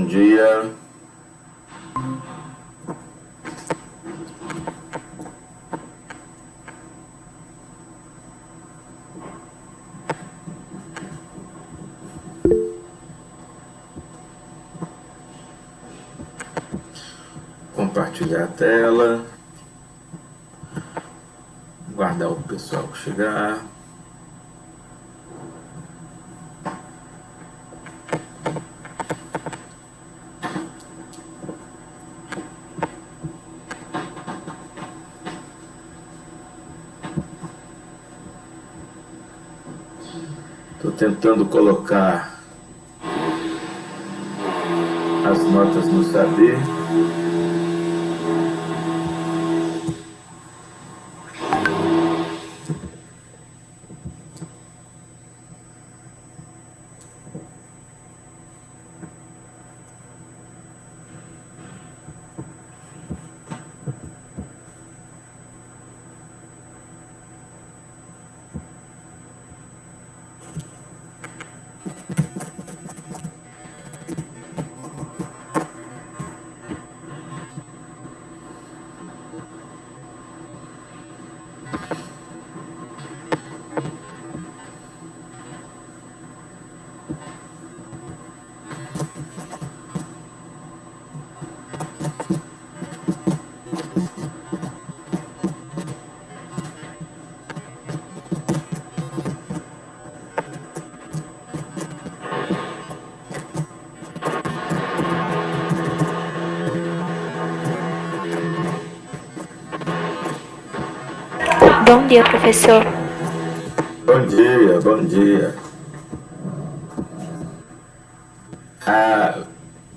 Bom dia. Compartilhar a tela. Guardar o pessoal chegar. Estou tentando colocar as notas no saber. Bom dia, professor. Bom dia, bom dia.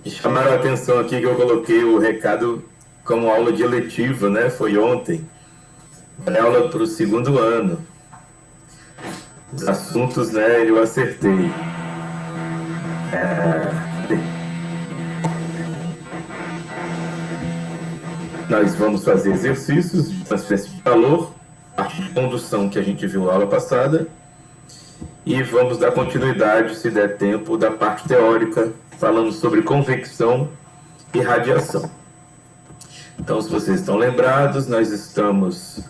Me chamaram a atenção aqui que eu coloquei o recado como aula de eletiva, né? Foi ontem. É aula para o 2º ano. Os assuntos, né? Eu acertei. Nós vamos fazer exercícios de transferência de valor, parte de condução que a gente viu na aula passada, e vamos dar continuidade, se der tempo, da parte teórica, falando sobre convecção e radiação. Então, se vocês estão lembrados, nós estamos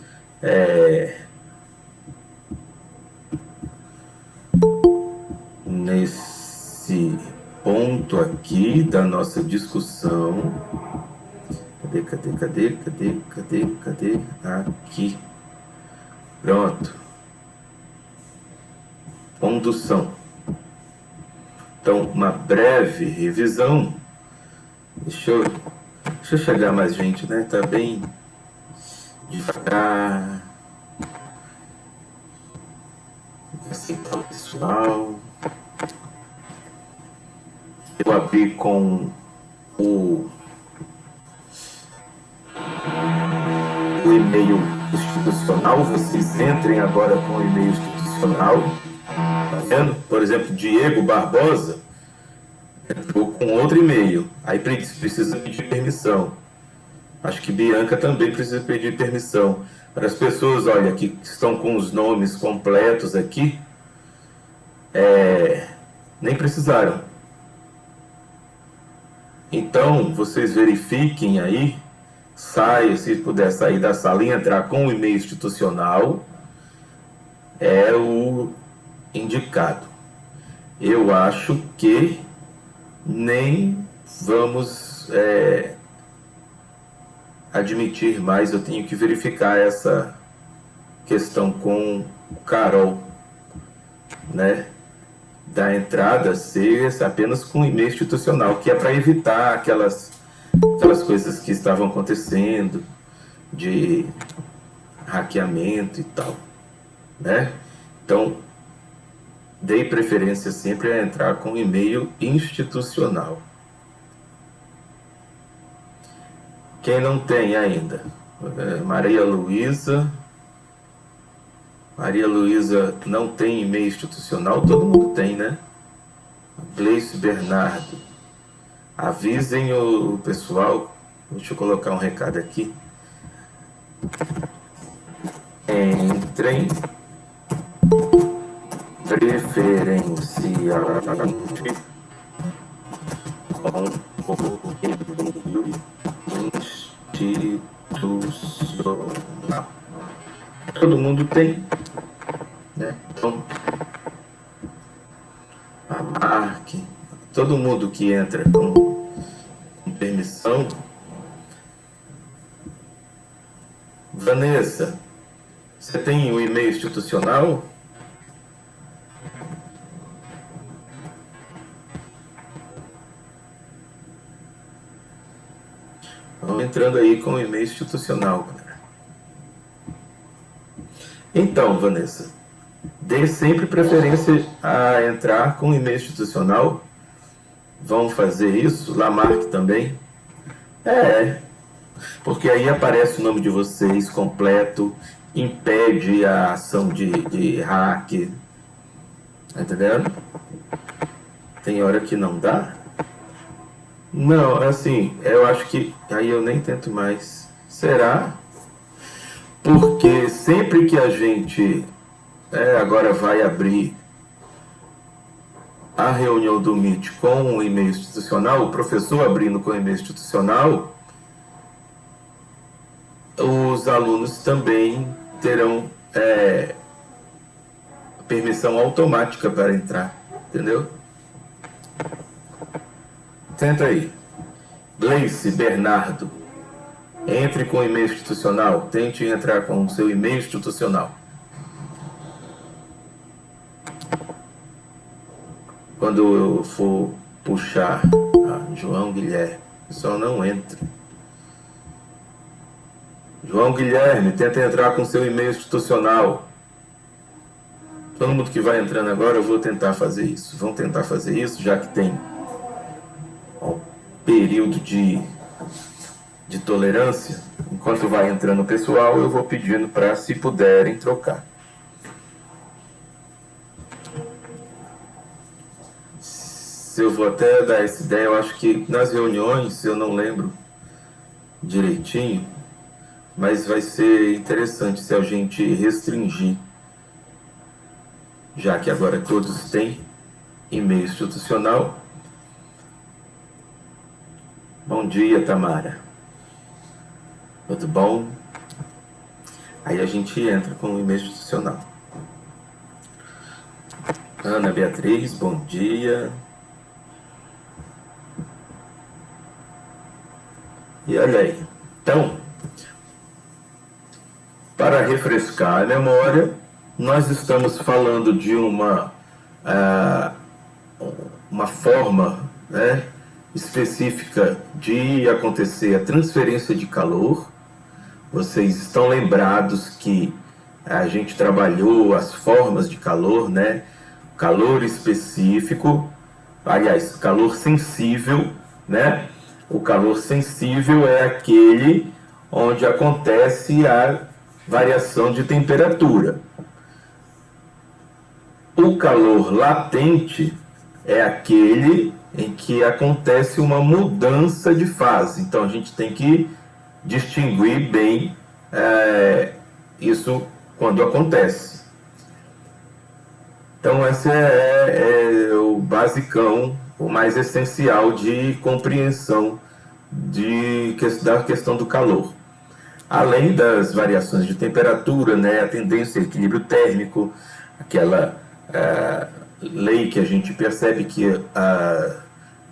nesse ponto aqui da nossa discussão. Cadê? Aqui. Pronto. Condução. Então, uma breve revisão. Deixa eu chegar mais gente, né? Tá bem devagar. Aceitar o pessoal. Eu abri com o e-mail institucional. Vocês entrem agora com o e-mail institucional. Tá vendo? Por exemplo, Diego Barbosa entrou com outro e-mail. Aí precisa pedir permissão. Acho que Bianca também precisa pedir permissão. Para as pessoas, olha, que estão com os nomes completos aqui, nem precisaram. Então, vocês verifiquem aí, se puder sair da sala e entrar com o e-mail institucional, é o indicado. Eu acho que nem vamos admitir mais, eu tenho que verificar essa questão com o Carol, né? Da entrada ser apenas com e-mail institucional, que é para evitar aquelas coisas que estavam acontecendo, de hackeamento e tal, né? Então, dei preferência sempre a entrar com e-mail institucional. Quem não tem ainda? Maria Luísa não tem e-mail institucional? Todo mundo tem, né? Gleice Bernardo. Avisem o pessoal. Deixa eu colocar um recado aqui. Entrem preferencialmente institucional. Todo mundo tem, né? Então, a marque, todo mundo que entra com permissão. Vanessa, você tem um e-mail institucional? Vamos entrando aí com o e-mail institucional, galera. Então, Vanessa, dê sempre preferência a entrar com e-mail institucional. Vão fazer isso, Lamarck também. Porque aí aparece o nome de vocês completo, impede a ação de hack. Tá entendendo? Tem hora que não dá. Não, assim, eu acho que aí eu nem tento mais. Será? Porque sempre que a gente agora vai abrir a reunião do Meet com o e-mail institucional, o professor abrindo com o e-mail institucional, os alunos também terão permissão automática para entrar, entendeu? Tenta aí. Gleice, Bernardo, entre com o e-mail institucional, tente entrar com o seu e-mail institucional. Quando eu for puxar João Guilherme, só não entra. João Guilherme, tenta entrar com seu e-mail institucional. Todo mundo que vai entrando agora, eu vou tentar fazer isso. Vamos tentar fazer isso, já que tem um período de tolerância. Enquanto vai entrando o pessoal, eu vou pedindo para, se puderem, trocar. Se eu vou até dar essa ideia, eu acho que nas reuniões, eu não lembro direitinho, mas vai ser interessante se a gente restringir, já que agora todos têm e-mail institucional. Bom dia, Tamara. Tudo bom? Aí a gente entra com o e-mail institucional. Ana Beatriz, bom dia. E olha aí. Então, para refrescar a memória, nós estamos falando de uma forma, né, específica de acontecer a transferência de calor. Vocês estão lembrados que a gente trabalhou as formas de calor, né? Calor específico, aliás, calor sensível, né? O calor sensível é aquele onde acontece a variação de temperatura. O calor latente é aquele em que acontece uma mudança de fase. Então a gente tem que distinguir bem isso quando acontece. Então esse é o basicão, o mais essencial de compreensão da questão do calor. Além das variações de temperatura, né, a tendência ao equilíbrio térmico, aquela lei que a gente percebe que a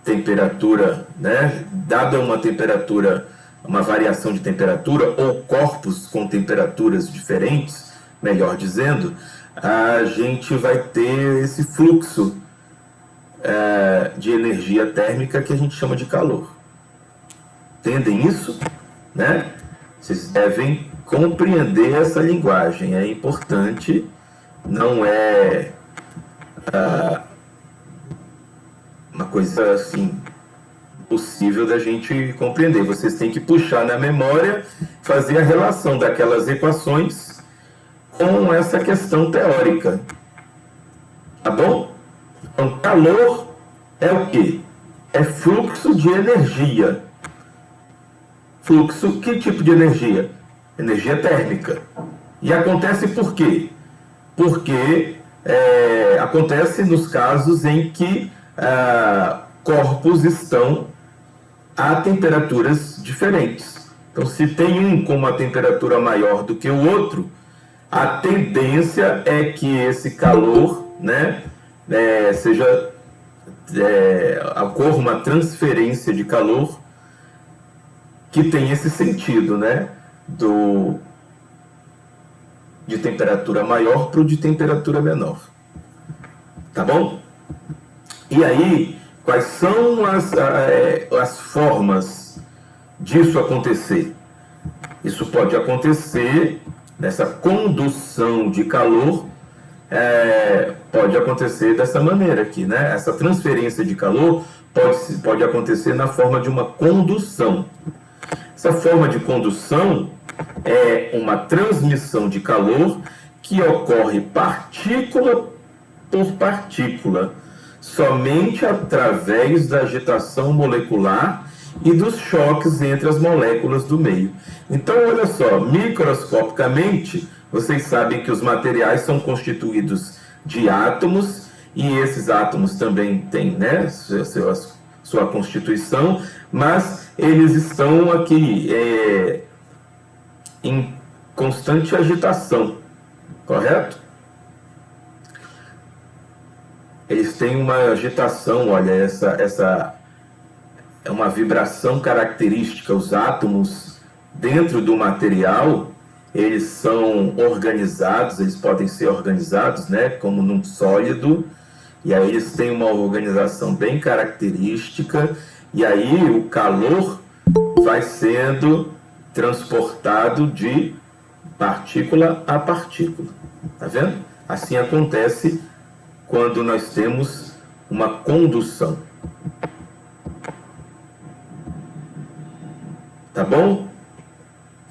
temperatura, né, dada uma temperatura, uma variação de temperatura, ou corpos com temperaturas diferentes, melhor dizendo, a gente vai ter esse fluxo de energia térmica que a gente chama de calor. Entendem isso? Né? Vocês devem compreender essa linguagem, é importante, não é uma coisa assim possível da gente compreender. Vocês têm que puxar na memória, fazer a relação daquelas equações com essa questão teórica. Tá bom? Então, calor é o quê? É fluxo de energia. Fluxo, que tipo de energia? Energia térmica. E acontece por quê? Porque acontece nos casos em que corpos estão a temperaturas diferentes. Então, se tem um com uma temperatura maior do que o outro, a tendência é que esse calor, né, ocorra uma transferência de calor que tem esse sentido, né, de temperatura maior para o de temperatura menor. Tá bom? E aí, quais são as formas disso acontecer? Isso pode acontecer nessa condução de calor, pode acontecer dessa maneira aqui, né? Essa transferência de calor pode acontecer na forma de uma condução. Essa forma de condução é uma transmissão de calor que ocorre partícula por partícula, somente através da agitação molecular e dos choques entre as moléculas do meio. Então, olha só, microscopicamente, vocês sabem que os materiais são constituídos de átomos, e esses átomos também têm, né, sua constituição, mas eles estão aqui em constante agitação, correto? Eles têm uma agitação, olha, essa é uma vibração característica. Os átomos dentro do material, eles são organizados, eles podem ser organizados, né, como num sólido, e aí eles têm uma organização bem característica, e aí o calor vai sendo transportado de partícula a partícula. Tá vendo? Assim acontece quando nós temos uma condução. Tá bom?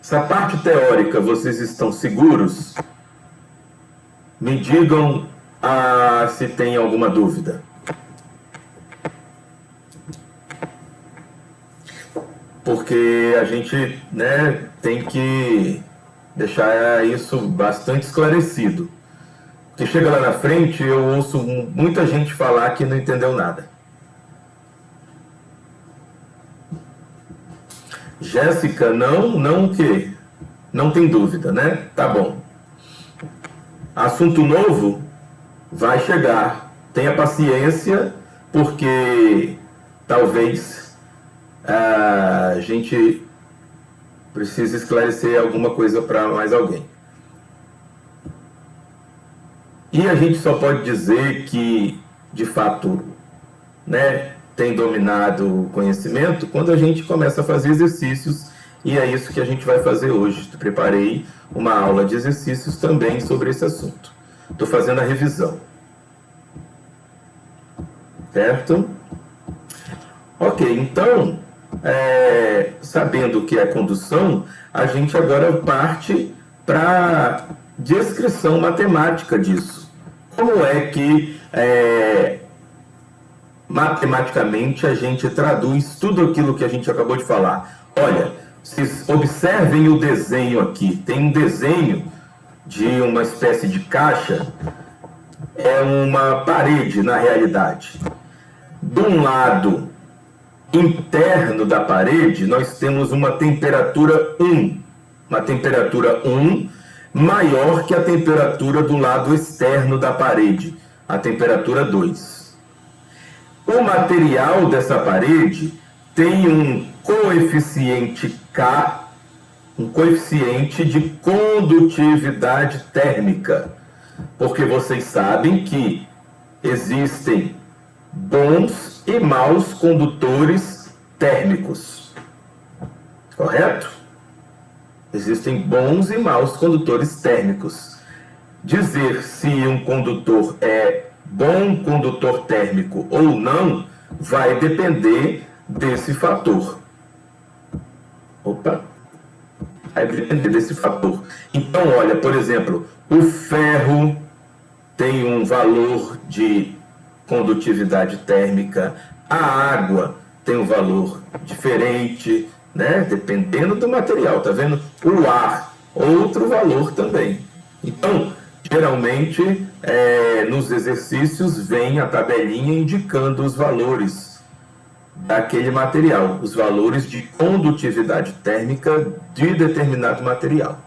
Essa parte teórica, vocês estão seguros? Me digam se tem alguma dúvida. Porque a gente, né, tem que deixar isso bastante esclarecido. Porque chega lá na frente, eu ouço muita gente falar que não entendeu nada. Jéssica, não o quê? Não tem dúvida, né? Tá bom. Assunto novo vai chegar. Tenha paciência, porque talvez a gente precise esclarecer alguma coisa para mais alguém. E a gente só pode dizer que, de fato, né, tem dominado o conhecimento quando a gente começa a fazer exercícios, e é isso que a gente vai fazer hoje. Preparei uma aula de exercícios também sobre esse assunto. Estou fazendo a revisão. Certo? Ok, então, sabendo o que é condução, a gente agora parte para descrição matemática disso. Como é que matematicamente a gente traduz tudo aquilo que a gente acabou de falar? Olha, vocês observem o desenho aqui. Tem um desenho de uma espécie de caixa, é uma parede na realidade. De um lado interno da parede, nós temos uma temperatura 1. Uma temperatura 1 maior que a temperatura do lado externo da parede, a temperatura 2. O material dessa parede tem um coeficiente K, um coeficiente de condutividade térmica, porque vocês sabem que existem bons e maus condutores térmicos, correto? Existem bons e maus condutores térmicos. Dizer se um condutor é bom condutor térmico ou não vai depender desse fator. Vai depender desse fator. Então, olha, por exemplo, o ferro tem um valor de condutividade térmica, a água tem um valor diferente, né? Dependendo do material, tá vendo? O ar, outro valor também. Então, geralmente, nos exercícios vem a tabelinha indicando os valores daquele material, os valores de condutividade térmica de determinado material.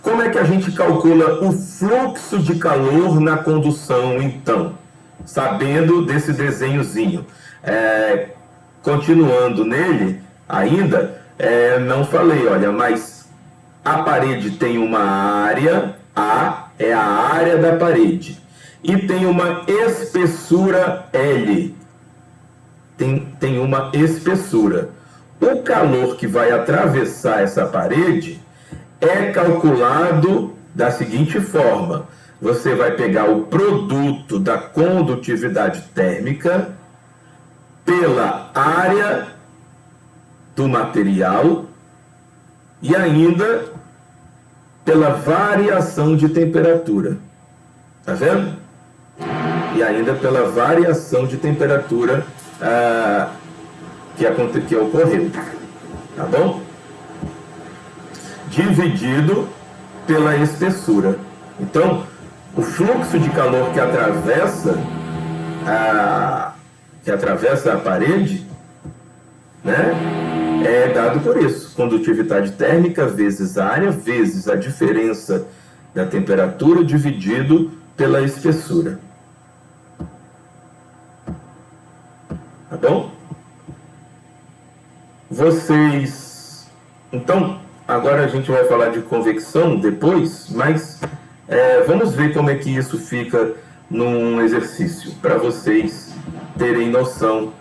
Como é que a gente calcula o fluxo de calor na condução, então? Sabendo desse desenhozinho. Continuando nele, ainda, não falei, olha, mas a parede tem uma área, A é a área da parede, e tem uma espessura L, tem uma espessura. O calor que vai atravessar essa parede é calculado da seguinte forma: você vai pegar o produto da condutividade térmica pela área do material e ainda pela variação de temperatura. Tá vendo? E ainda pela variação de temperatura que ocorreu. Tá bom? Dividido pela espessura. Então, o fluxo de calor que atravessa a parede, né, é dado por isso. Condutividade térmica vezes área, vezes a diferença da temperatura, dividido pela espessura. Tá bom? Então, agora a gente vai falar de convecção depois, mas vamos ver como é que isso fica num exercício, para vocês terem noção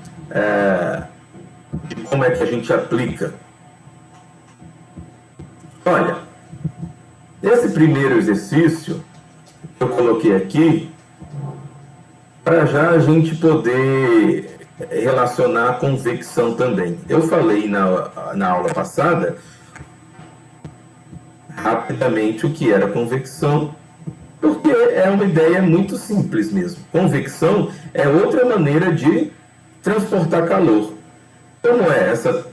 de como é que a gente aplica. Olha, esse primeiro exercício eu coloquei aqui para já a gente poder relacionar a convecção também. Eu falei na aula passada rapidamente o que era convecção, porque é uma ideia muito simples mesmo. Convecção é outra maneira de transportar calor. Como é essa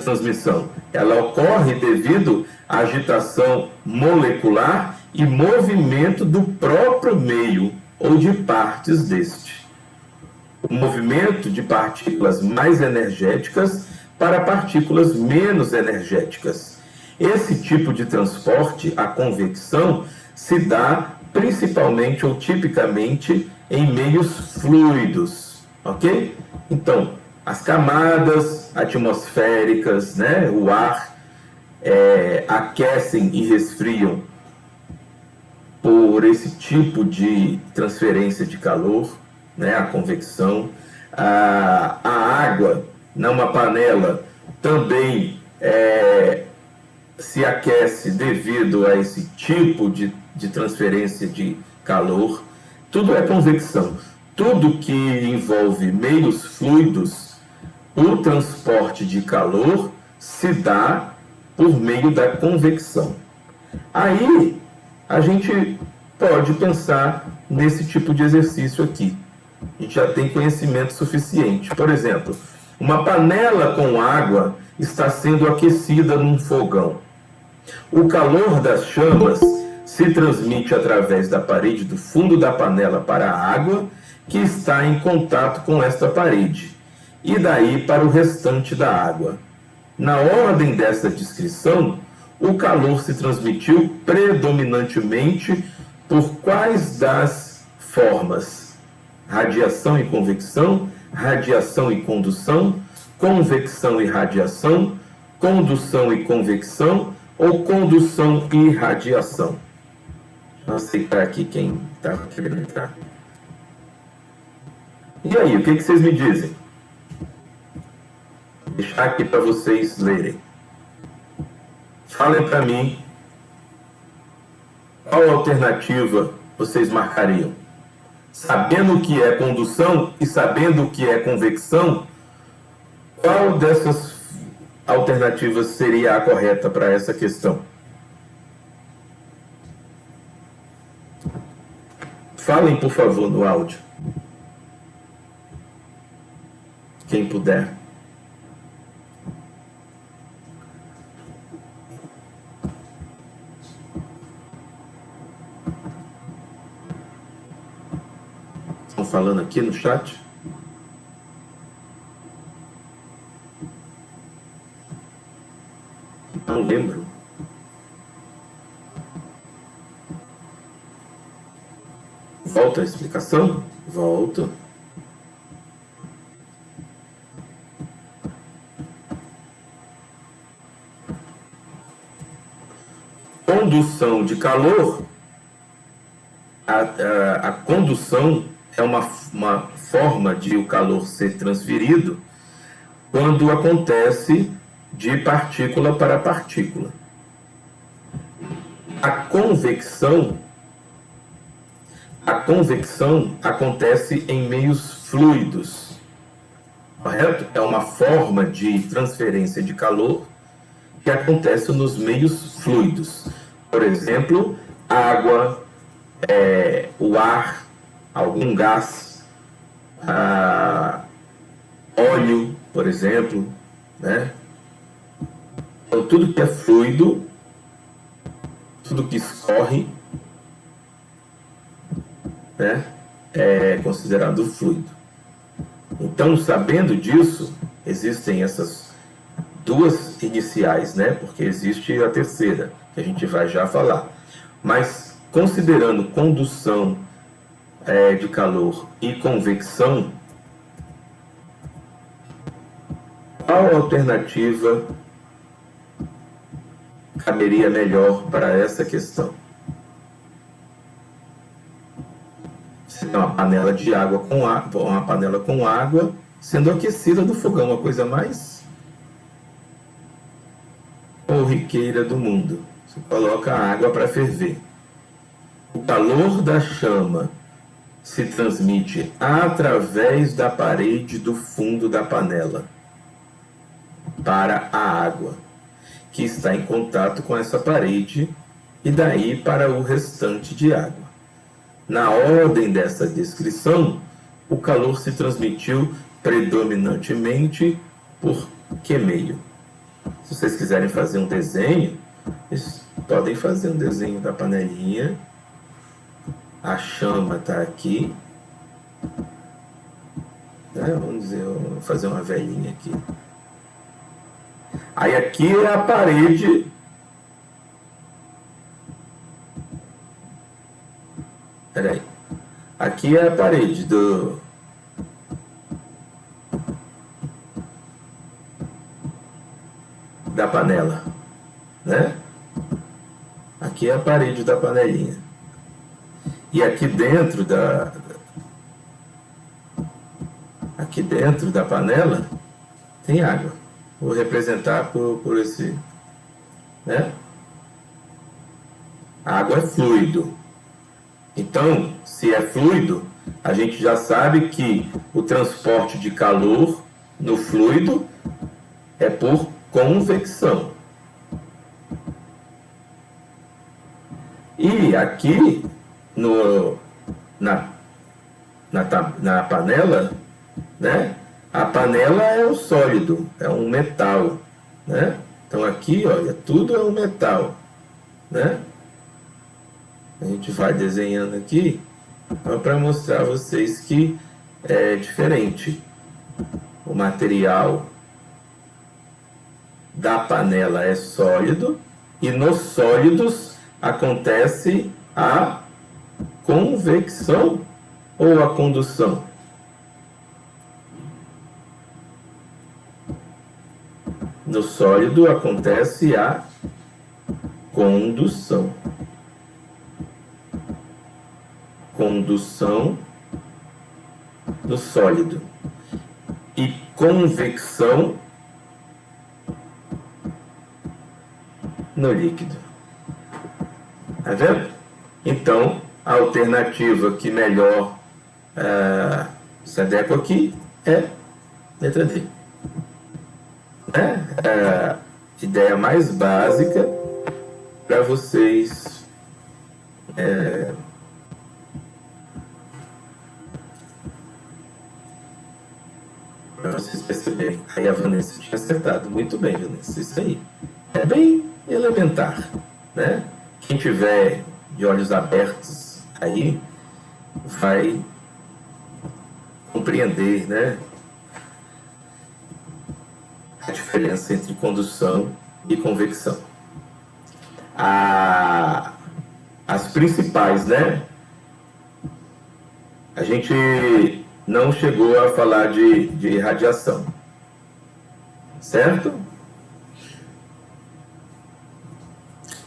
transmissão? Ela ocorre devido à agitação molecular e movimento do próprio meio ou de partes deste. O movimento de partículas mais energéticas para partículas menos energéticas. Esse tipo de transporte, a convecção, se dá principalmente ou tipicamente em meios fluidos, ok? Então, as camadas atmosféricas, né, o ar, aquecem e resfriam por esse tipo de transferência de calor, né, a convecção. A água numa panela também se aquece devido a esse tipo de transferência de calor. Tudo é convecção. Tudo que envolve meios fluidos, o transporte de calor se dá por meio da convecção. Aí a gente pode pensar nesse tipo de exercício aqui. A gente já tem conhecimento suficiente. Por exemplo, uma panela com água está sendo aquecida num fogão. O calor das chamas se transmite através da parede do fundo da panela para a água que está em contato com esta parede, e daí para o restante da água. Na ordem dessa descrição, o calor se transmitiu predominantemente por quais das formas? Radiação e convecção, radiação e condução, convecção e radiação, condução e convecção ou condução e radiação. Vou aceitar aqui quem estava querendo entrar. E aí, o que vocês me dizem? Vou deixar aqui para vocês lerem. Falem para mim qual alternativa vocês marcariam. Sabendo o que é condução e sabendo o que é convecção, qual dessas alternativas seria a correta para essa questão? Falem, por favor, no áudio. Quem puder. Estão falando aqui no chat? Não lembro. Volta a explicação? Volto. Condução de calor. A condução é uma forma de o calor ser transferido quando acontece de partícula para partícula. A convecção acontece em meios fluidos, correto? É uma forma de transferência de calor que acontece nos meios fluidos. Por exemplo, água, o ar, algum gás, óleo, por exemplo, né? Então, tudo que é fluido, tudo que escorre, né, é considerado fluido. Então, sabendo disso, existem essas duas iniciais, né? Porque existe a terceira, que a gente vai já falar. Mas, considerando condução de calor e convecção, qual alternativa caberia melhor para essa questão? Você tem uma panela de água uma panela com água sendo aquecida no fogão, a coisa mais corriqueira do mundo. Você coloca a água para ferver. O calor da chama se transmite através da parede do fundo da panela para a água, que está em contato com essa parede, e daí para o restante de água. Na ordem dessa descrição, o calor se transmitiu predominantemente por que meio? Se vocês quiserem fazer um desenho, vocês podem fazer um desenho da panelinha. A chama está aqui. Vamos dizer, vou fazer uma velhinha aqui. Aí aqui é a parede. Peraí. Aqui é a parede da panela, né? Aqui é a parede da panelinha. E aqui dentro da panela tem água. Vou representar por esse, né? A água é fluido. Então, se é fluido, a gente já sabe que o transporte de calor no fluido é por convecção. E aqui na panela, né? A panela é um sólido, é um metal, né? Então aqui, olha, tudo é um metal, né? A gente vai desenhando aqui para mostrar a vocês que é diferente. O material da panela é sólido e nos sólidos acontece a convecção ou a condução. No sólido acontece a condução. Condução no sólido. E convecção no líquido. Tá vendo? Então, a alternativa que melhor se adequa aqui é letra D. A ideia mais básica para vocês perceberem. Aí a Vanessa tinha acertado. Muito bem, Vanessa. Isso aí. É bem elementar, né? Quem tiver de olhos abertos aí vai compreender, né, a diferença entre condução e convecção. As principais, né? A gente não chegou a falar de radiação, certo?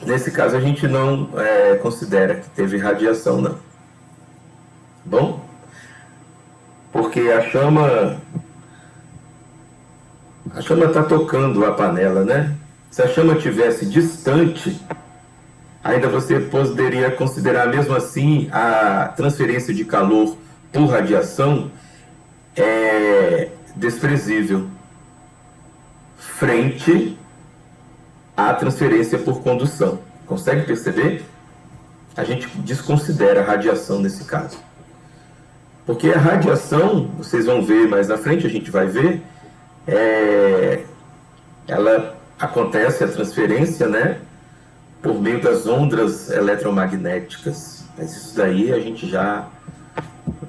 Nesse caso, a gente não considera que teve radiação, não. Bom? Porque a chama está tocando a panela, né? Se a chama tivesse distante, ainda você poderia considerar mesmo assim a transferência de calor por radiação desprezível frente à transferência por condução. Consegue perceber? A gente desconsidera a radiação nesse caso. Porque a radiação, vocês vão ver mais na frente, a gente vai ver, ela acontece a transferência, né, por meio das ondas eletromagnéticas. Mas isso daí a gente já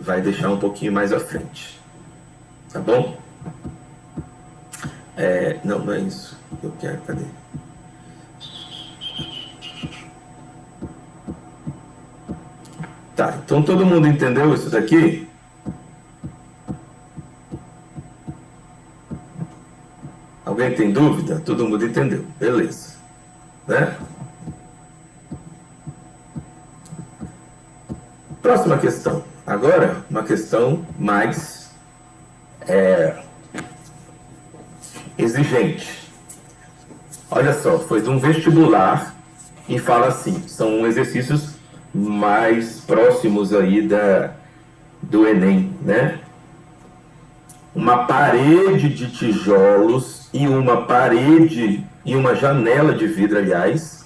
vai deixar um pouquinho mais à frente. Tá bom? Não é isso que eu quero. Cadê? Tá, então todo mundo entendeu isso daqui? Alguém tem dúvida? Todo mundo entendeu. Beleza. Né? Próxima questão. Agora, uma questão mais exigente. Olha só, foi de um vestibular e fala assim, são exercícios mais próximos aí do Enem, né? Uma parede de tijolos e uma janela de vidro, aliás,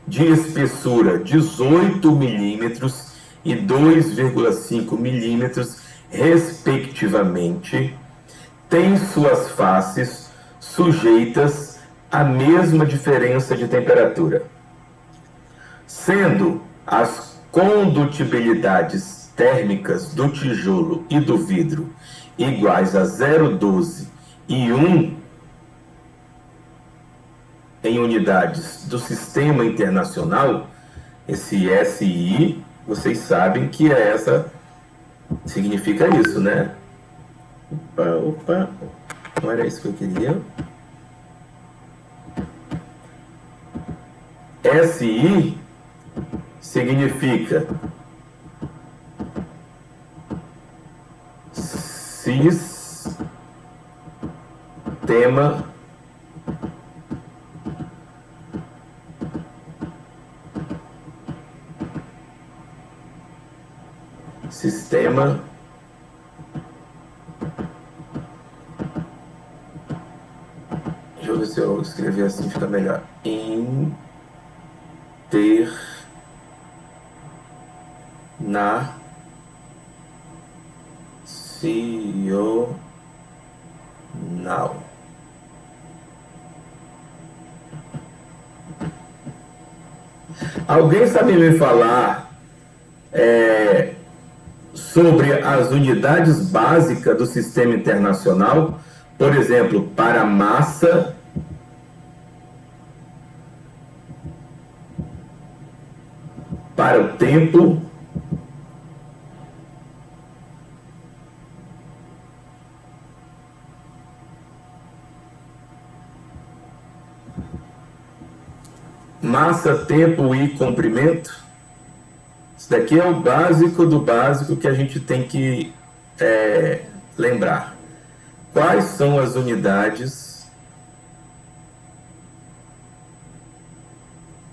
de espessura 18 milímetros e 2,5 milímetros, respectivamente, tem suas faces sujeitas à mesma diferença de temperatura, sendo as condutibilidades térmicas do tijolo e do vidro iguais a 0,12 e 1 em unidades do Sistema Internacional. Esse SI, vocês sabem que significa isso, né? Opa, não era isso que eu queria. SI significa sistema deixa eu ver se eu escrever assim fica melhor. Internacional. Alguém sabe me falar sobre as unidades básicas do Sistema Internacional? Por exemplo, para massa, para o tempo, massa, tempo e comprimento. Isso daqui é o básico do básico que a gente tem que lembrar. Quais são as unidades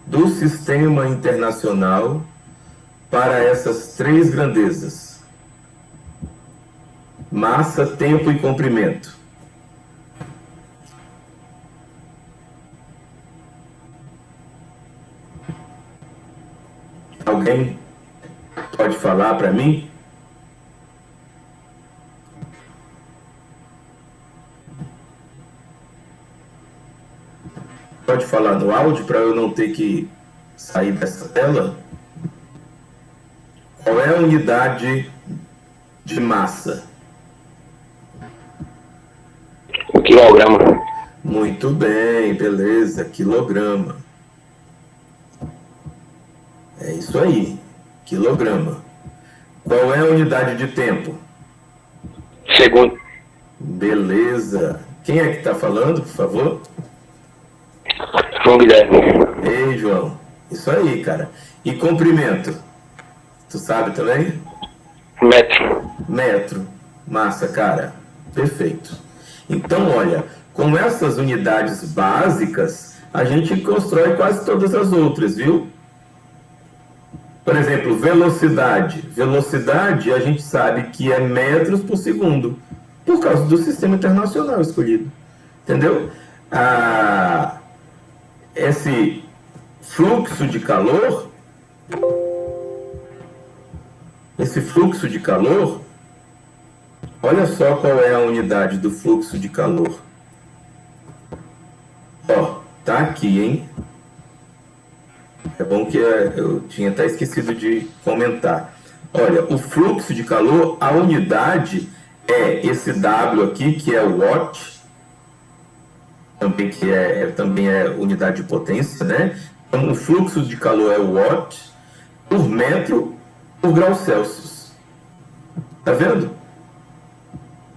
do Sistema Internacional para essas três grandezas? Massa, tempo e comprimento. Alguém pode falar para mim? Pode falar no áudio para eu não ter que sair dessa tela? Qual é a unidade de massa? O quilograma. Muito bem, beleza, quilograma. É isso aí, quilograma. Qual é a unidade de tempo? Segundo. Beleza. Quem é que está falando, por favor? João Guilherme. Ei, João. Isso aí, cara. E comprimento? Tu sabe também? Metro. Metro. Massa, cara. Perfeito. Então, olha, com essas unidades básicas, a gente constrói quase todas as outras, viu? Por exemplo, velocidade. Velocidade, a gente sabe que é metros por segundo, por causa do sistema internacional escolhido. Entendeu? Esse fluxo de calor, olha só qual é a unidade do fluxo de calor. Ó, tá aqui, hein? É bom que eu tinha até esquecido de comentar. Olha, o fluxo de calor, a unidade é esse W aqui, que é o watt, também é unidade de potência, né? Então, o fluxo de calor é o watt por metro por grau Celsius. Tá vendo?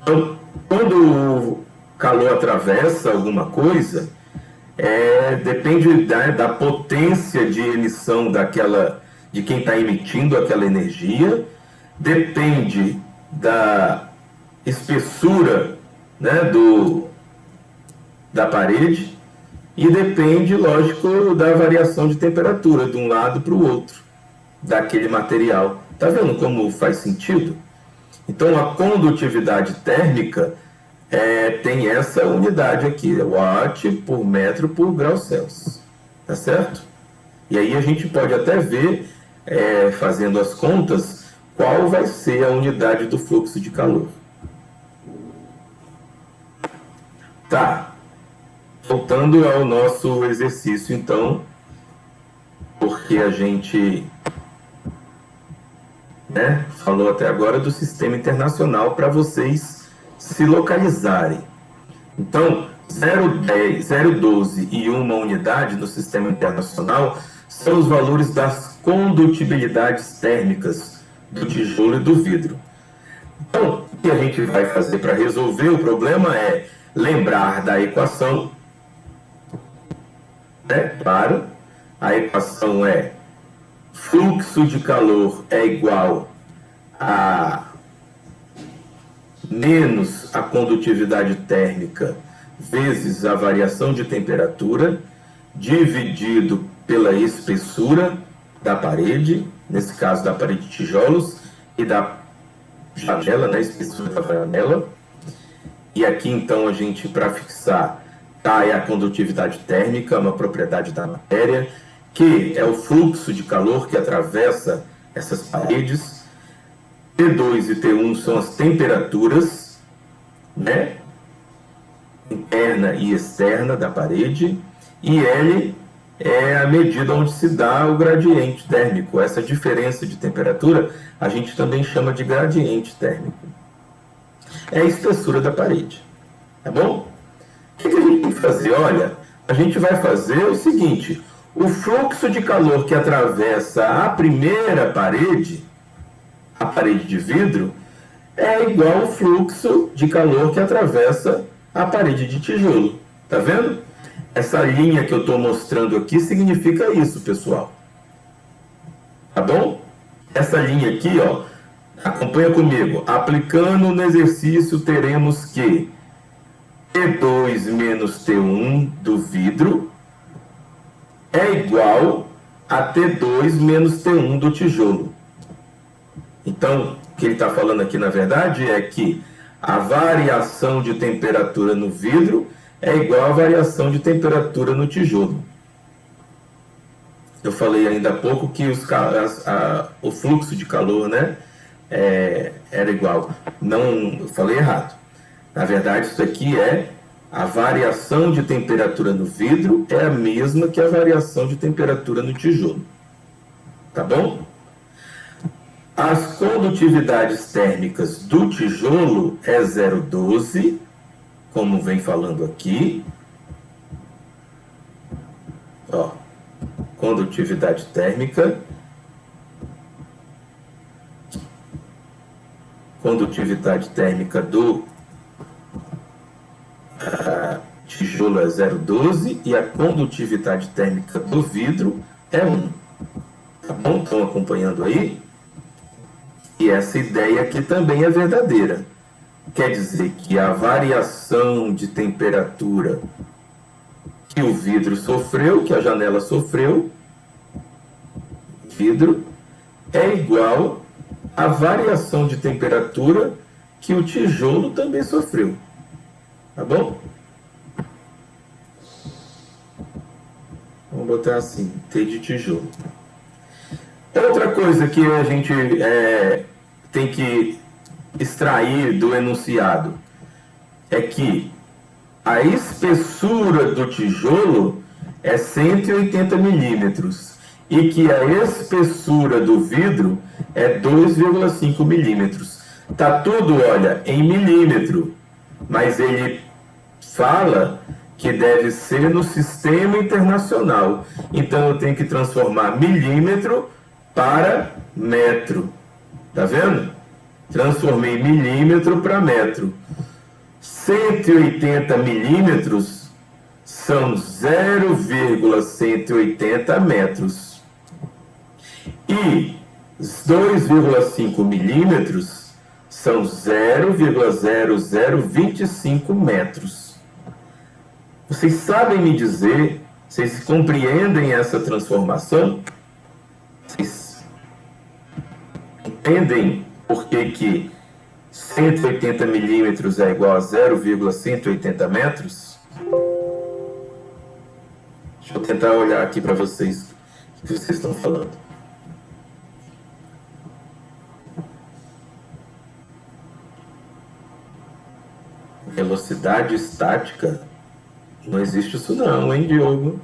Então, quando o calor atravessa alguma coisa, depende da potência de emissão de quem está emitindo aquela energia, depende da espessura, né, da parede, e depende, lógico, da variação de temperatura de um lado para o outro daquele material. Tá vendo como faz sentido? Então, a condutividade térmica tem essa unidade aqui, watt por metro por grau Celsius. Tá certo? E aí a gente pode até ver, fazendo as contas, qual vai ser a unidade do fluxo de calor. Tá. Voltando ao nosso exercício, então, porque a gente falou até agora do sistema internacional para vocês se localizarem. Então, 0,10, 0,12 e 1 unidade no sistema internacional são os valores das condutibilidades térmicas do tijolo e do vidro. Então, o que a gente vai fazer para resolver o problema é lembrar da equação. Claro, a equação é fluxo de calor é igual a menos a condutividade térmica vezes a variação de temperatura, dividido pela espessura da parede, nesse caso da parede de tijolos, e da janela, né, espessura da janela. E aqui, então, a gente, para fixar, é a condutividade térmica, uma propriedade da matéria, que é o fluxo de calor que atravessa essas paredes. T2 e T1 são as temperaturas, né, interna e externa da parede, e L é a medida onde se dá o gradiente térmico. Essa diferença de temperatura a gente também chama de gradiente térmico. É a espessura da parede, tá bom? O que a gente tem que fazer? Olha, a gente vai fazer o seguinte: o fluxo de calor que atravessa a primeira parede, a parede de vidro, é igual ao fluxo de calor que atravessa a parede de tijolo. Tá vendo? Essa linha que eu estou mostrando aqui significa isso, pessoal. Tá bom? Essa linha aqui, ó, acompanha comigo. Aplicando no exercício, teremos que T2 menos T1 do vidro é igual a T2 menos T1 do tijolo. Então, o que ele está falando aqui, na verdade, é que a variação de temperatura no vidro é igual à variação de temperatura no tijolo. Eu falei ainda há pouco que o fluxo de calor, né, era igual. Não, eu falei errado. Na verdade, isso aqui a variação de temperatura no vidro é a mesma que a variação de temperatura no tijolo. Tá bom? As condutividades térmicas do tijolo é 0,12, como vem falando aqui, Ó, condutividade térmica, do tijolo é 0,12 e a condutividade térmica do vidro é 1. Tá bom? Estão acompanhando aí? E essa ideia aqui também é verdadeira. Quer dizer que a variação de temperatura que o vidro sofreu, que a janela sofreu, vidro, é igual à variação de temperatura que o tijolo também sofreu. Tá bom? Vamos botar assim, T de tijolo. Outra coisa que a gente tem que extrair do enunciado é que a espessura do tijolo é 180 milímetros e que a espessura do vidro é 2,5 milímetros. Tá tudo, olha, em milímetro, mas ele fala que deve ser no sistema internacional. Então eu tenho que transformar milímetro para metro. Tá vendo? Transformei milímetro para metro. 180 milímetros são 0,180 metros. E 2,5 milímetros são 0,0025 metros. Vocês sabem me dizer, vocês compreendem essa transformação? Vocês entendem por que 180 milímetros é igual a 0,180 metros? Deixa eu tentar olhar aqui para vocês o que vocês estão falando. Velocidade estática? Não existe isso não, hein, Diogo?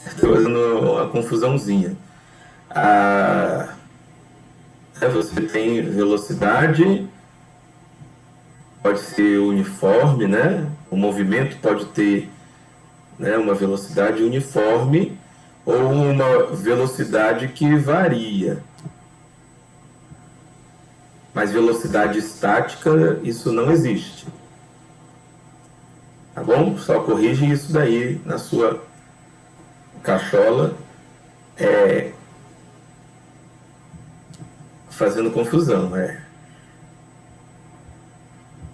Estou fazendo uma confusãozinha. Você tem velocidade, pode ser uniforme, né? O movimento pode ter, né, uma velocidade uniforme ou uma velocidade que varia. Mas velocidade estática, isso não existe. Tá bom? Só corrige isso daí na sua cachola. Fazendo confusão,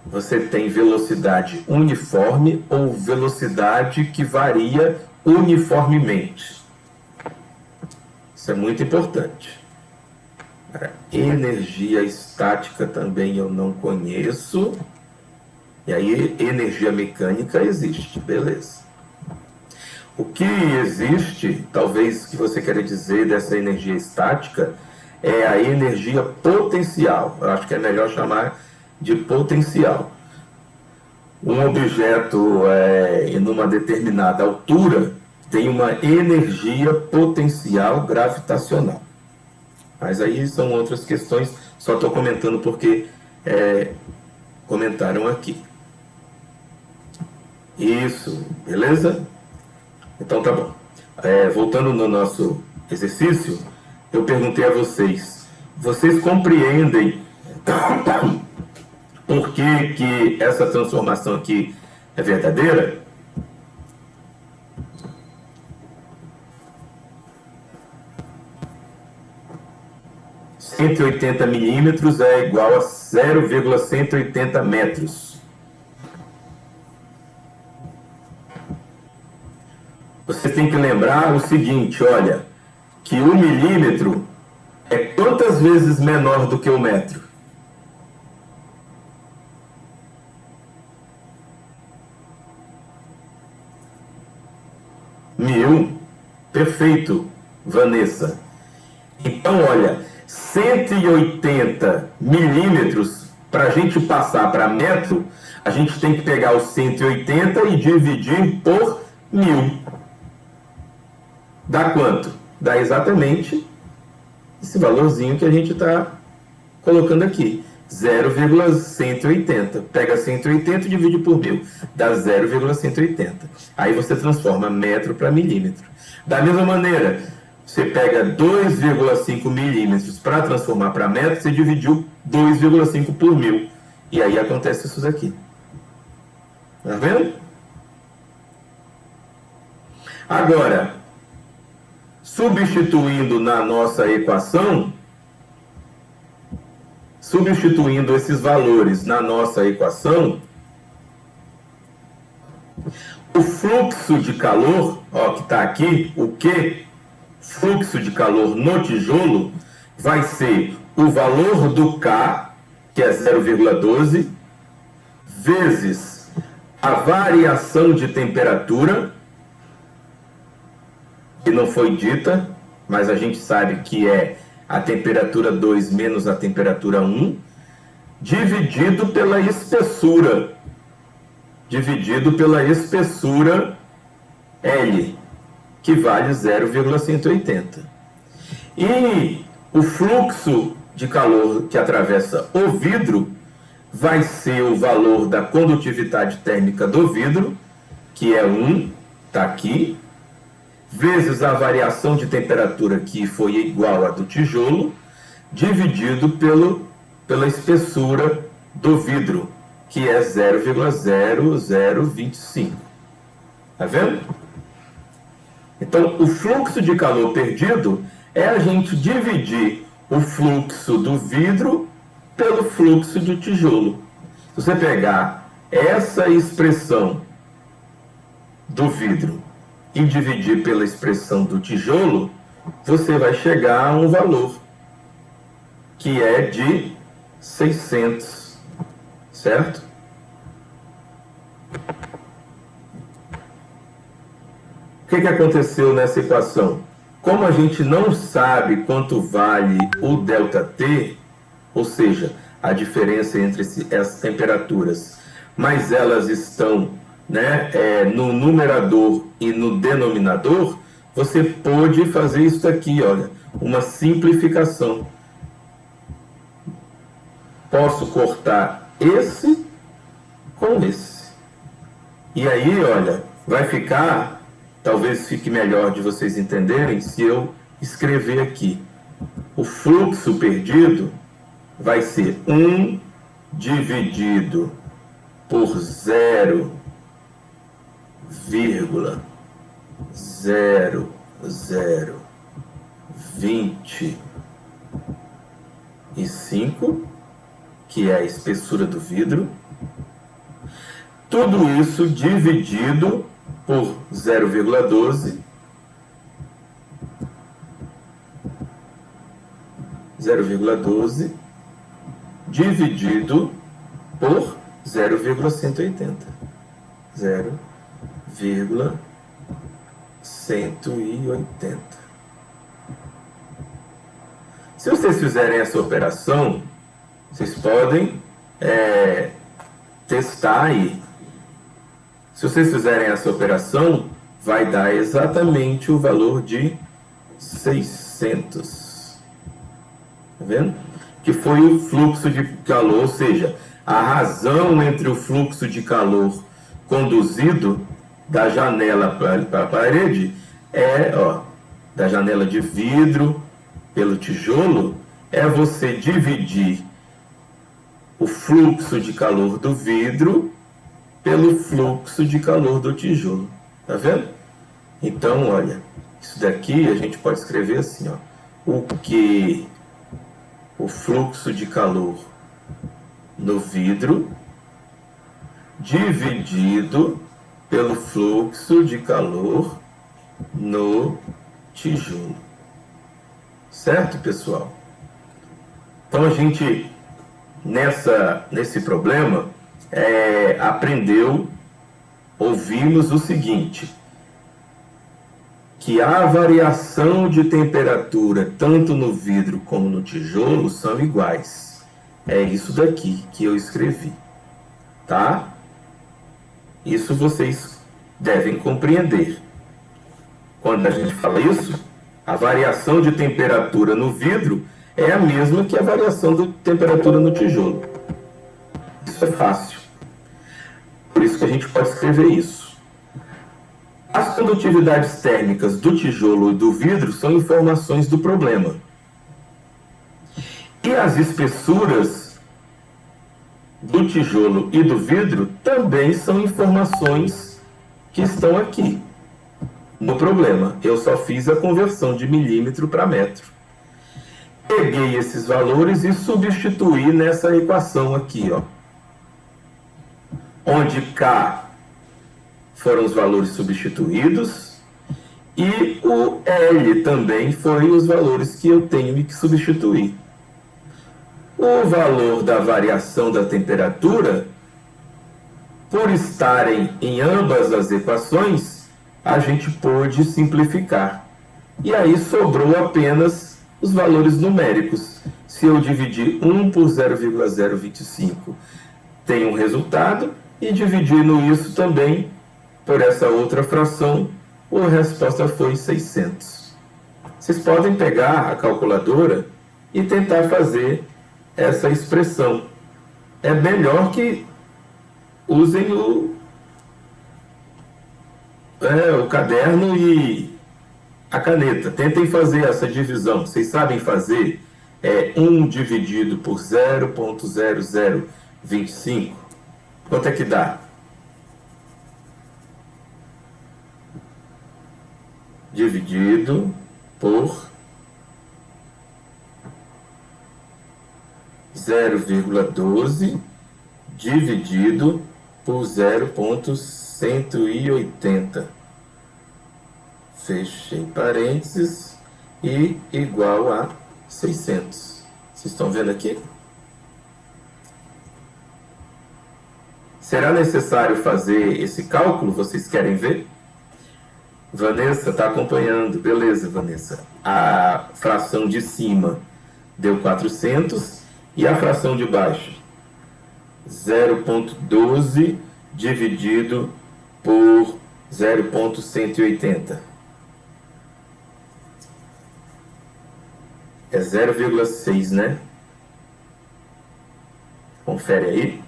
Você tem velocidade uniforme ou velocidade que varia uniformemente. Isso é muito importante. Energia estática também eu não conheço. E aí, energia mecânica existe, beleza. O que existe, talvez que você queira dizer dessa energia estática, é a energia potencial. Eu acho que é melhor chamar de potencial. Um objeto em uma determinada altura tem uma energia potencial gravitacional. Mas aí são outras questões, só estou comentando porque comentaram aqui. Isso, beleza? Então tá bom. Voltando no nosso exercício, eu perguntei a vocês compreendem por que essa transformação aqui é verdadeira? – 180 milímetros é igual a 0,180 metros. Você tem que lembrar o seguinte, olha, que o milímetro é quantas vezes menor do que o metro? Mil. Perfeito, Vanessa. Então, olha, 180 milímetros, para a gente passar para metro, a gente tem que pegar os 180 e dividir por 1000. Dá quanto? Dá exatamente esse valorzinho que a gente está colocando aqui. 0,180. Pega 180 e divide por 1000, dá 0,180. Aí você transforma metro para milímetro. Da mesma maneira, você pega 2,5 milímetros para transformar para metro, você dividiu 2,5 por 1000. E aí acontece isso daqui. Tá vendo? Agora, substituindo na nossa equação, substituindo esses valores na nossa equação, o fluxo de calor, ó, que está aqui, o Q, fluxo de calor no tijolo, vai ser o valor do K, que é 0,12, vezes a variação de temperatura, que não foi dita, mas a gente sabe que é a temperatura 2 menos a temperatura 1, dividido pela espessura. Dividido pela espessura L, que vale 0,180. E o fluxo de calor que atravessa o vidro vai ser o valor da condutividade térmica do vidro, que é 1, está aqui, vezes a variação de temperatura, que foi igual a do tijolo, dividido pela espessura do vidro, que é 0,0025. Tá vendo? Então, o fluxo de calor perdido é a gente dividir o fluxo do vidro pelo fluxo do tijolo. Se você pegar essa expressão do vidro e dividir pela expressão do tijolo, você vai chegar a um valor que é de 600, certo? O que aconteceu nessa equação? Como a gente não sabe quanto vale o ΔT, ou seja, a diferença entre essas temperaturas, mas elas estão, né, no numerador e no denominador, você pode fazer isso aqui, olha, uma simplificação. Posso cortar esse com esse. E aí, olha, vai ficar, talvez fique melhor de vocês entenderem se eu escrever aqui. O fluxo perdido vai ser 1 dividido por 0,0025, que é a espessura do vidro. Tudo isso dividido por 0,12, 0,12 dividido por 0,180. 0,180. Se vocês fizerem essa operação, vocês podem testar aí. Se vocês fizerem essa operação, vai dar exatamente o valor de 600. Tá vendo? Que foi o fluxo de calor, ou seja, a razão entre o fluxo de calor conduzido da janela para a parede da janela de vidro pelo tijolo, é você dividir o fluxo de calor do vidro pelo fluxo de calor do tijolo. Tá vendo? Então, olha, isso daqui a gente pode escrever assim, ó. O fluxo de calor no vidro dividido pelo fluxo de calor no tijolo. Certo, pessoal? Então a gente, nesse problema, ouvimos o seguinte, que a variação de temperatura, tanto no vidro como no tijolo, são iguais. É isso daqui que eu escrevi, tá? Isso vocês devem compreender. Quando a gente fala isso, a variação de temperatura no vidro é a mesma que a variação da temperatura no tijolo. Isso é fácil. Por isso que a gente pode escrever isso. As condutividades térmicas do tijolo e do vidro são informações do problema. E as espessuras do tijolo e do vidro também são informações que estão aqui no problema. Eu só fiz a conversão de milímetro para metro. Peguei esses valores e substituí nessa equação aqui, ó. Onde K foram os valores substituídos e o L também foi os valores que eu tenho que substituir. O valor da variação da temperatura, por estarem em ambas as equações, a gente pôde simplificar. E aí sobrou apenas os valores numéricos. Se eu dividir 1 por 0,025, tem um resultado, e dividindo isso também por essa outra fração, a resposta foi 600. Vocês podem pegar a calculadora e tentar fazer essa expressão. É melhor que usem o caderno e a caneta. Tentem fazer essa divisão. Vocês sabem fazer 1 dividido por 0,0025? Quanto é que dá? Dividido por 0,12 dividido por 0,180. Fechei parênteses e igual a 600. Vocês estão vendo aqui? Será necessário fazer esse cálculo? Vocês querem ver? Vanessa está acompanhando. Beleza, Vanessa. A fração de cima deu 400 e a fração de baixo? 0,12 dividido por 0,180. É 0,6, né? Confere aí.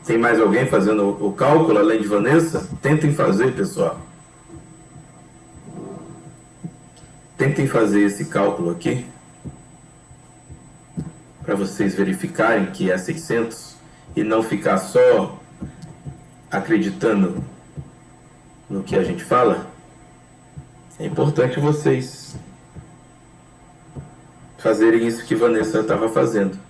Tem mais alguém fazendo o cálculo além de Vanessa? Tentem fazer, pessoal. Tentem fazer esse cálculo aqui para vocês verificarem que é 600 e não ficar só acreditando no que a gente fala. É importante vocês fazerem isso que Vanessa estava fazendo.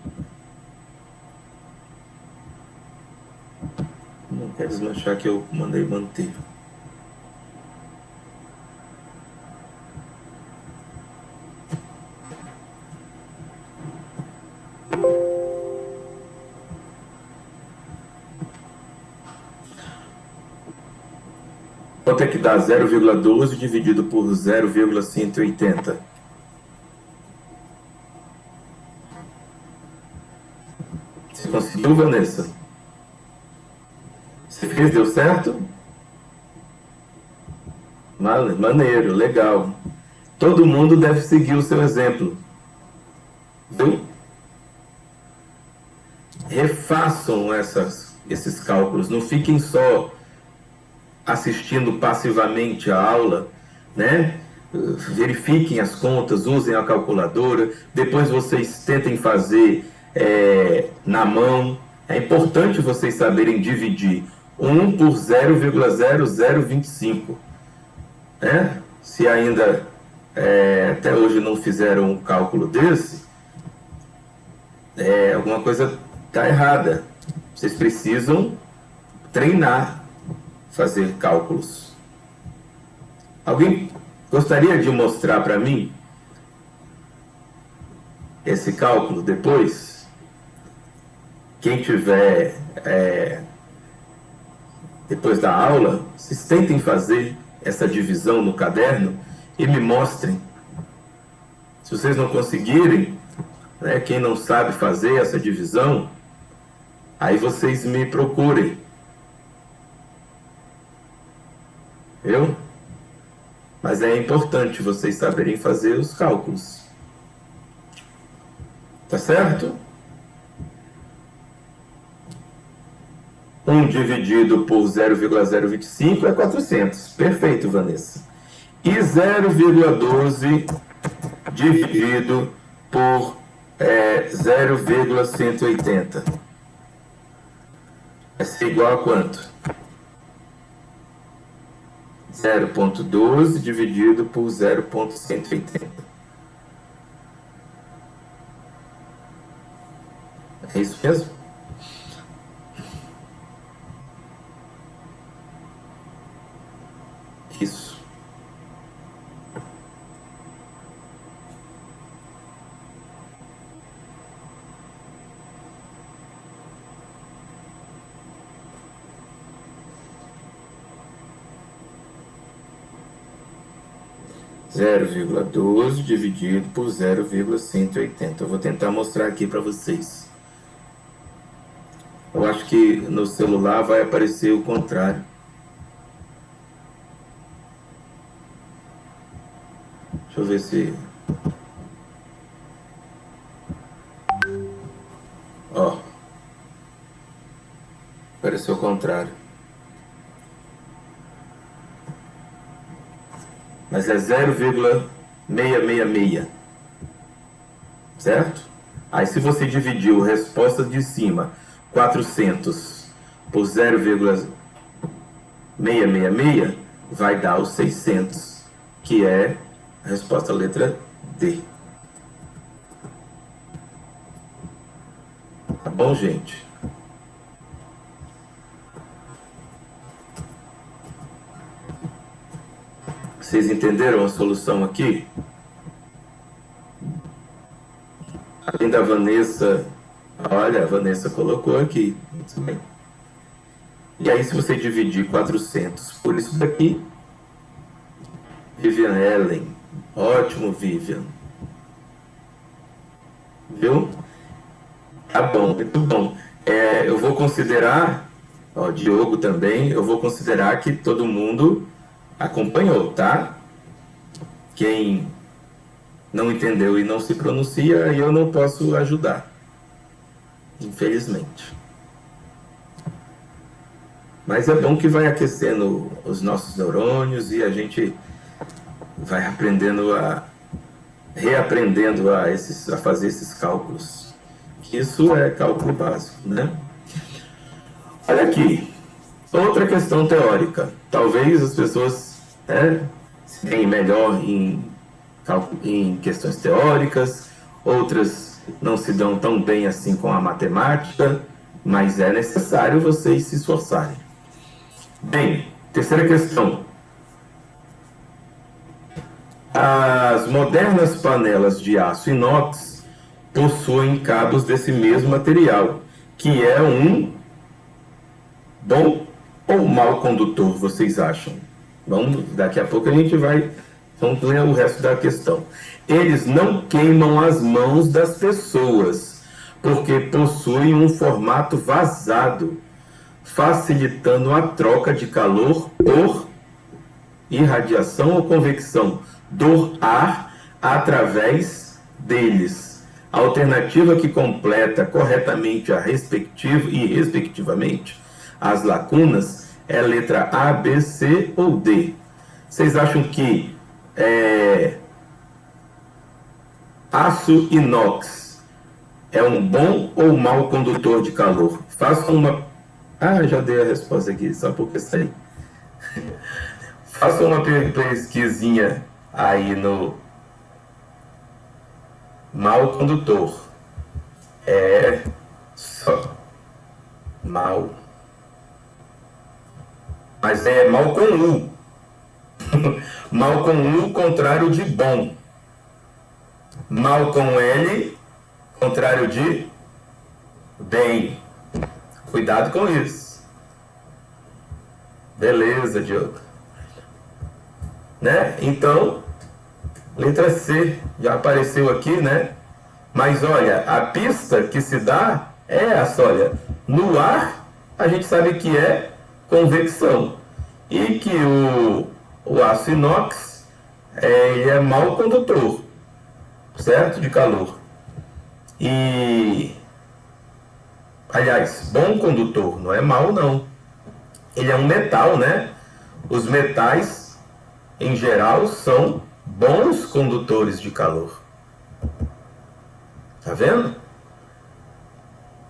Não quer desmanchar que eu mandei manter. Quanto é que dá 0,12 dividido por 0,180? Você conseguiu, Vanessa? Você fez? Deu certo? Maneiro, legal. Todo mundo deve seguir o seu exemplo. Viu? Refaçam esses cálculos. Não fiquem só assistindo passivamente a aula, né? Verifiquem as contas, usem a calculadora. Depois vocês tentem fazer na mão. É importante vocês saberem dividir 1 por 0,0025. Né? Se ainda até hoje não fizeram um cálculo desse, alguma coisa está errada. Vocês precisam treinar, fazer cálculos. Alguém gostaria de mostrar para mim esse cálculo depois? Quem tiver depois da aula, vocês tentem fazer essa divisão no caderno e me mostrem. Se vocês não conseguirem, né, quem não sabe fazer essa divisão, aí vocês me procurem. Viu? Mas é importante vocês saberem fazer os cálculos. Tá certo? 1 dividido por 0,025 é 400. Perfeito, Vanessa. E 0,12 dividido por 0,180. Vai ser igual a quanto? 0,12 dividido por 0,180. É isso mesmo? Isso. Zero vírgula 12 dividido por 0,180. Eu vou tentar mostrar aqui para vocês. Eu acho que no celular vai aparecer o contrário. Deixa eu ver se... Ó. Apareceu o contrário. Mas é 0,666. Certo? Aí se você dividir a resposta de cima, 400, por 0,666, vai dar os 600, que é a resposta letra D. Tá bom, gente? Vocês entenderam a solução aqui? Além da Vanessa, olha, a Vanessa colocou aqui. Muito bem. E aí, se você dividir 400 por isso daqui, Vivian Ellen, ótimo, Vivian. Viu? Tá bom, muito bom. Eu vou considerar, ó, Diogo também, eu vou considerar que todo mundo acompanhou, tá? Quem não entendeu e não se pronuncia, eu não posso ajudar, infelizmente. Mas é bom que vai aquecendo os nossos neurônios e a gente vai reaprendendo a fazer esses cálculos. Isso é cálculo básico, né? Olha aqui, outra questão teórica. Talvez as pessoas se deem melhor em questões teóricas, outras não se dão tão bem assim com a matemática, mas é necessário vocês se esforçarem. Bem, terceira questão. As modernas panelas de aço inox possuem cabos desse mesmo material, que é um bom ou mau condutor, vocês acham? Daqui a pouco a gente vamos ler o resto da questão. Eles não queimam as mãos das pessoas, porque possuem um formato vazado, facilitando a troca de calor por irradiação ou convecção do ar através deles. A alternativa que completa corretamente respectivamente as lacunas é a letra A, B, C ou D. Vocês acham que aço inox é um bom ou mau condutor de calor? Façam uma... já dei a resposta aqui, só porque saí. Façam uma pesquisinha aí no mau condutor. Só mal. Mas é mal com U. Mal com U, contrário de bom. Mal com L, contrário de bem. Cuidado com isso. Beleza, Diogo. Né? Então, letra C já apareceu aqui, né? Mas olha, a pista que se dá é essa, olha. No ar, a gente sabe que é convecção. E que o aço inox ele é mau condutor, certo? De calor. E, aliás, bom condutor, não é mau não. Ele é um metal, né? Os metais, em geral, são bons condutores de calor. Tá vendo?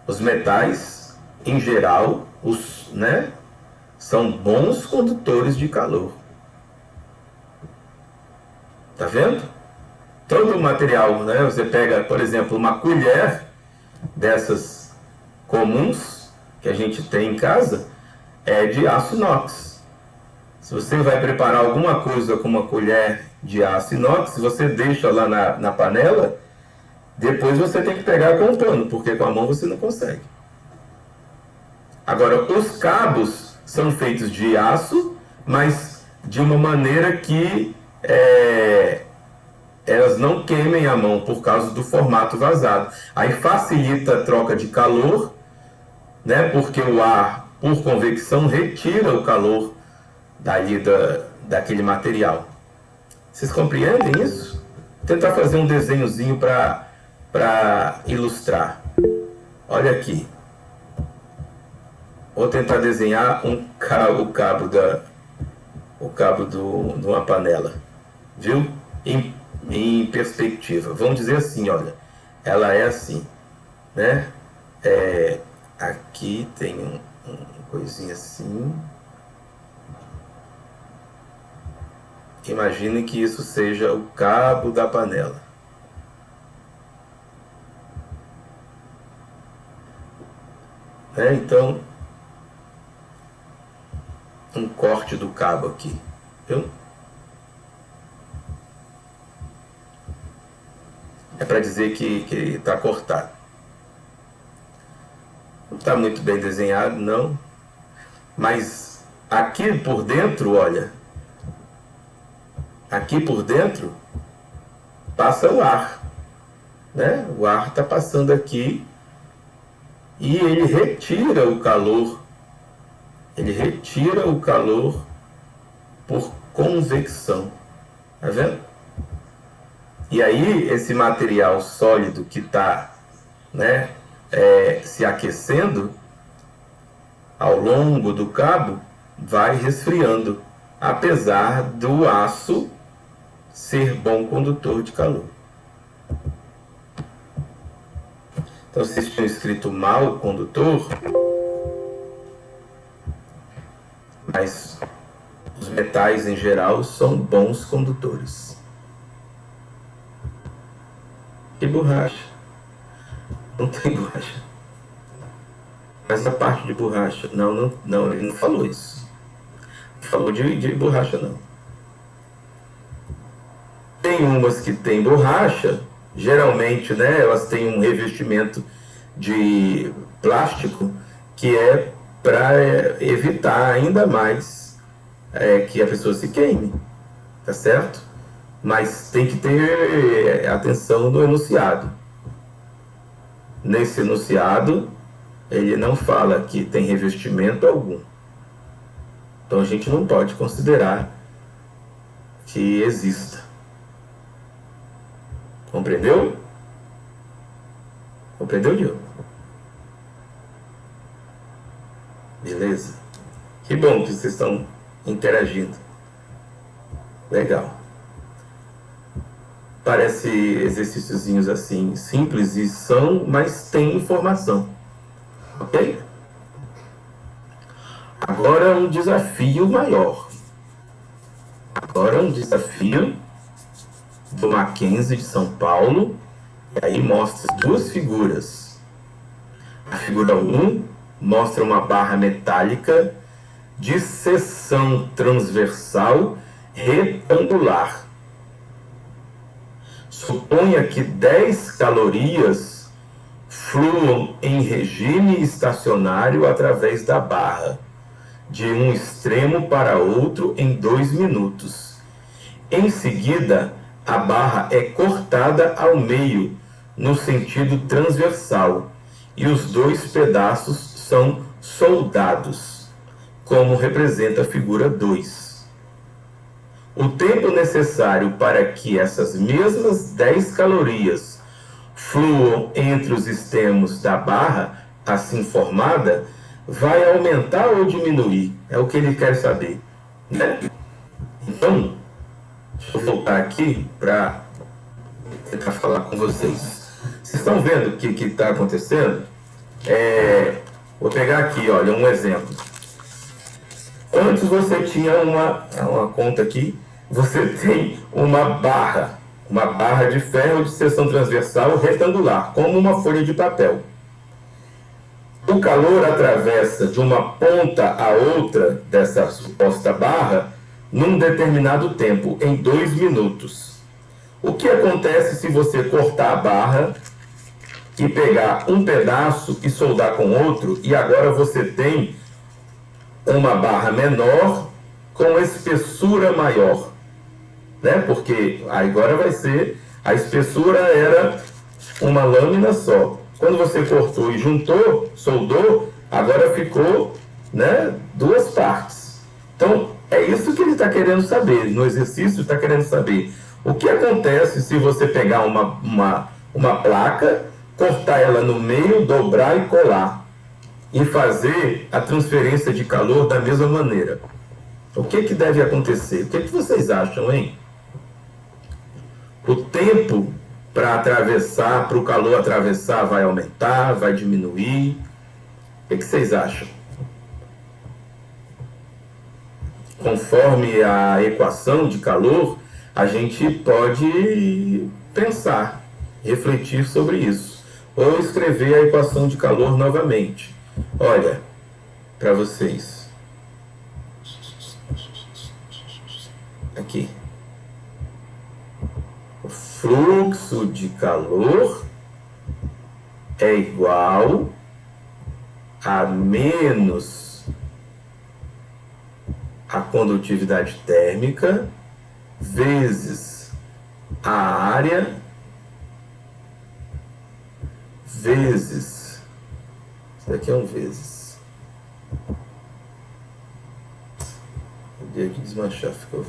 Os metais, em geral, né, são bons condutores de calor. Tá vendo? Todo o material, né? Você pega, por exemplo, uma colher dessas comuns que a gente tem em casa, é de aço inox. Se você vai preparar alguma coisa com uma colher de aço inox, se você deixa lá na panela, depois você tem que pegar com um pano, porque com a mão você não consegue. Agora, os cabos são feitos de aço, mas de uma maneira que elas não queimem a mão por causa do formato vazado. Aí facilita a troca de calor, né? Porque o ar, por convecção, retira o calor daquele material. Vocês compreendem isso? Vou tentar fazer um desenhozinho para ilustrar. Olha aqui. Vou tentar desenhar o cabo de uma panela. Viu? Em perspectiva. Vamos dizer assim, olha. Ela é assim, né? Aqui tem uma coisinha assim. Imagine que isso seja o cabo da panela. Então, um corte do cabo aqui, viu? É para dizer que está cortado. Não está muito bem desenhado, não. Mas aqui por dentro, olha. Aqui por dentro passa o ar, né? O ar está passando aqui e ele retira o calor. Ele retira o calor por convecção. Tá vendo? E aí esse material sólido que está, né, se aquecendo ao longo do cabo vai resfriando, apesar do aço ser bom condutor de calor. Então, vocês tinham escrito mal condutor, mas os metais em geral são bons condutores. E borracha? Não tem borracha. Mas a parte de borracha, não, ele não falou isso. Não falou de borracha, não. Tem umas que tem borracha, geralmente, né, elas têm um revestimento de plástico que é para evitar ainda mais que a pessoa se queime, tá certo? Mas tem que ter atenção no enunciado. Nesse enunciado, ele não fala que tem revestimento algum. Então a gente não pode considerar que exista. Compreendeu? Compreendeu, Diogo? Beleza? Que bom que vocês estão interagindo. Legal. Parece exercíciozinhos assim, simples e são, mas tem informação. Ok? Agora um desafio maior. Agora um desafio do Mackenzie de São Paulo. E aí mostra duas figuras. A figura 1 mostra uma barra metálica de seção transversal retangular. Suponha que 10 calorias fluam em regime estacionário através da barra. de um extremo para outro em 2 minutos. Em seguida, a barra é cortada ao meio, no sentido transversal, e os 2 pedaços são soldados, como representa a figura 2. O tempo necessário para que essas mesmas 10 calorias fluam entre os extremos da barra, assim formada, vai aumentar ou diminuir? É o que ele quer saber, né? Então, deixa eu voltar aqui para tentar falar com vocês. Vocês estão vendo o que está acontecendo? Vou pegar aqui, olha, um exemplo. Antes você tinha uma conta aqui, você tem uma barra de ferro de seção transversal retangular, como uma folha de papel. O calor atravessa de uma ponta a outra dessa suposta barra num determinado tempo, em 2 minutos. O que acontece se você cortar a barra e pegar um pedaço e soldar com outro, e agora você tem uma barra menor com espessura maior, né? Porque agora vai ser, a espessura era uma lâmina só. Quando você cortou e juntou, soldou, agora ficou, né, 2 partes. Então, é isso que ele está querendo saber, no exercício está querendo saber. O que acontece se você pegar uma placa, cortar ela no meio, dobrar e colar, e fazer a transferência de calor da mesma maneira? O que deve acontecer? O que vocês acham, hein? O tempo para o calor atravessar vai aumentar, vai diminuir? O que vocês acham? Conforme a equação de calor, a gente pode pensar, refletir sobre isso, ou escrever a equação de calor novamente. Olha, para vocês. Aqui. O fluxo de calor é igual a menos a condutividade térmica vezes a área vezes, isso daqui é um vezes, eu dei aqui desmanchar, ficou.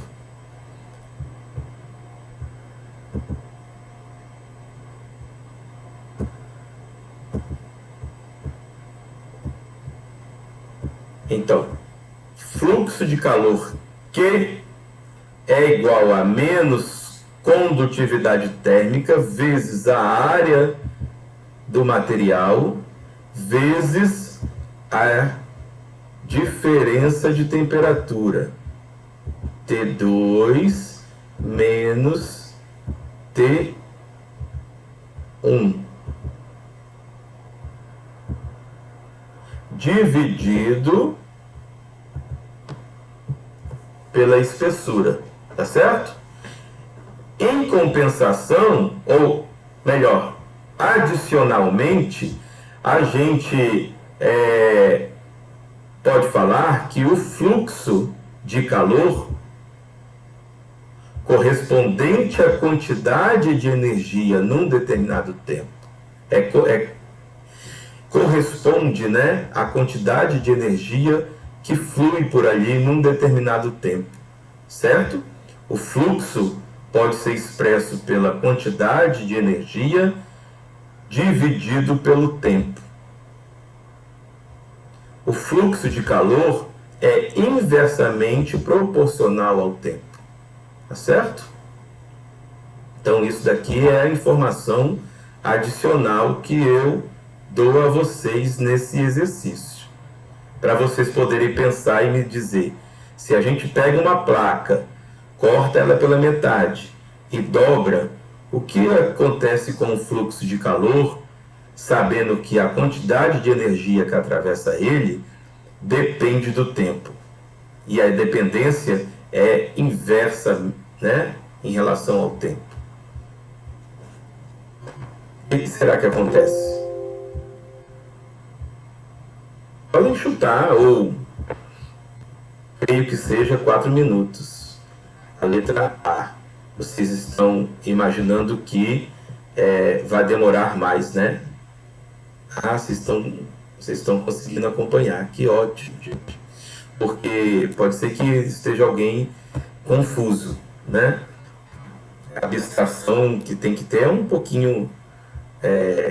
Então, fluxo de calor Q é igual a menos condutividade térmica vezes a área do material vezes a diferença de temperatura, T2 menos T1, dividido pela espessura, tá certo? Em compensação, ou melhor, adicionalmente, a gente pode falar que o fluxo de calor correspondente à quantidade de energia num determinado tempo corresponde, né, à quantidade de energia que flui por ali num determinado tempo, certo? O fluxo pode ser expresso pela quantidade de energia dividido pelo tempo. O fluxo de calor é inversamente proporcional ao tempo, tá certo? Então isso daqui é a informação adicional que eu dou a vocês nesse exercício, para vocês poderem pensar e me dizer, se a gente pega uma placa, corta ela pela metade e dobra, o que acontece com o fluxo de calor, sabendo que a quantidade de energia que atravessa ele depende do tempo. E a dependência é inversa, né, em relação ao tempo. O que será que acontece? Podem chutar ou Creio que seja 4 minutos. A letra A. Vocês estão imaginando que vai demorar mais, né? Ah, vocês estão conseguindo acompanhar. Que ótimo, gente. Porque pode ser que esteja alguém confuso, né? A abstração que tem que ter é um pouquinho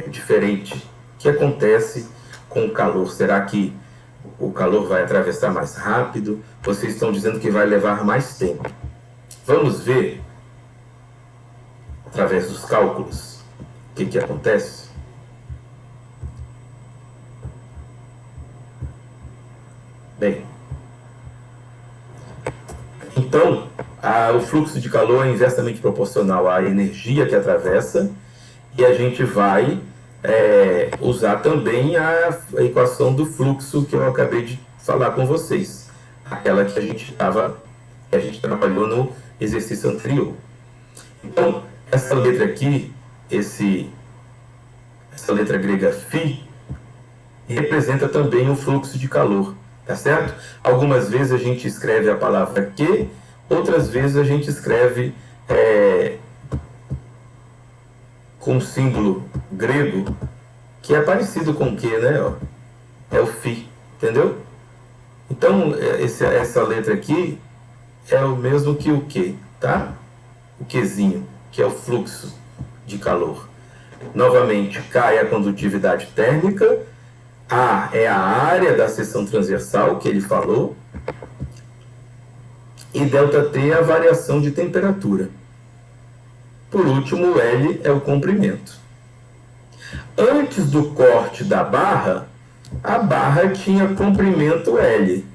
diferente. O que acontece com o calor? Será que o calor vai atravessar mais rápido? Vocês estão dizendo que vai levar mais tempo. Vamos ver, através dos cálculos, o que acontece? Bem, então, o fluxo de calor é inversamente proporcional à energia que atravessa, e a gente vai usar também a equação do fluxo que eu acabei de falar com vocês, aquela que a gente trabalhou no exercício anterior. Então, essa letra aqui, essa letra grega φ, representa também o fluxo de calor, tá certo? Algumas vezes a gente escreve a palavra que, outras vezes a gente escreve com um símbolo grego que é parecido com o que, né? Ó, é o φ, entendeu? Então, essa letra aqui é o mesmo que o que, tá? O quezinho, que é o fluxo de calor. Novamente, K é a condutividade térmica, A é a área da seção transversal que ele falou, e ΔT é a variação de temperatura. Por último, o L é o comprimento. Antes do corte da barra, a barra tinha comprimento L.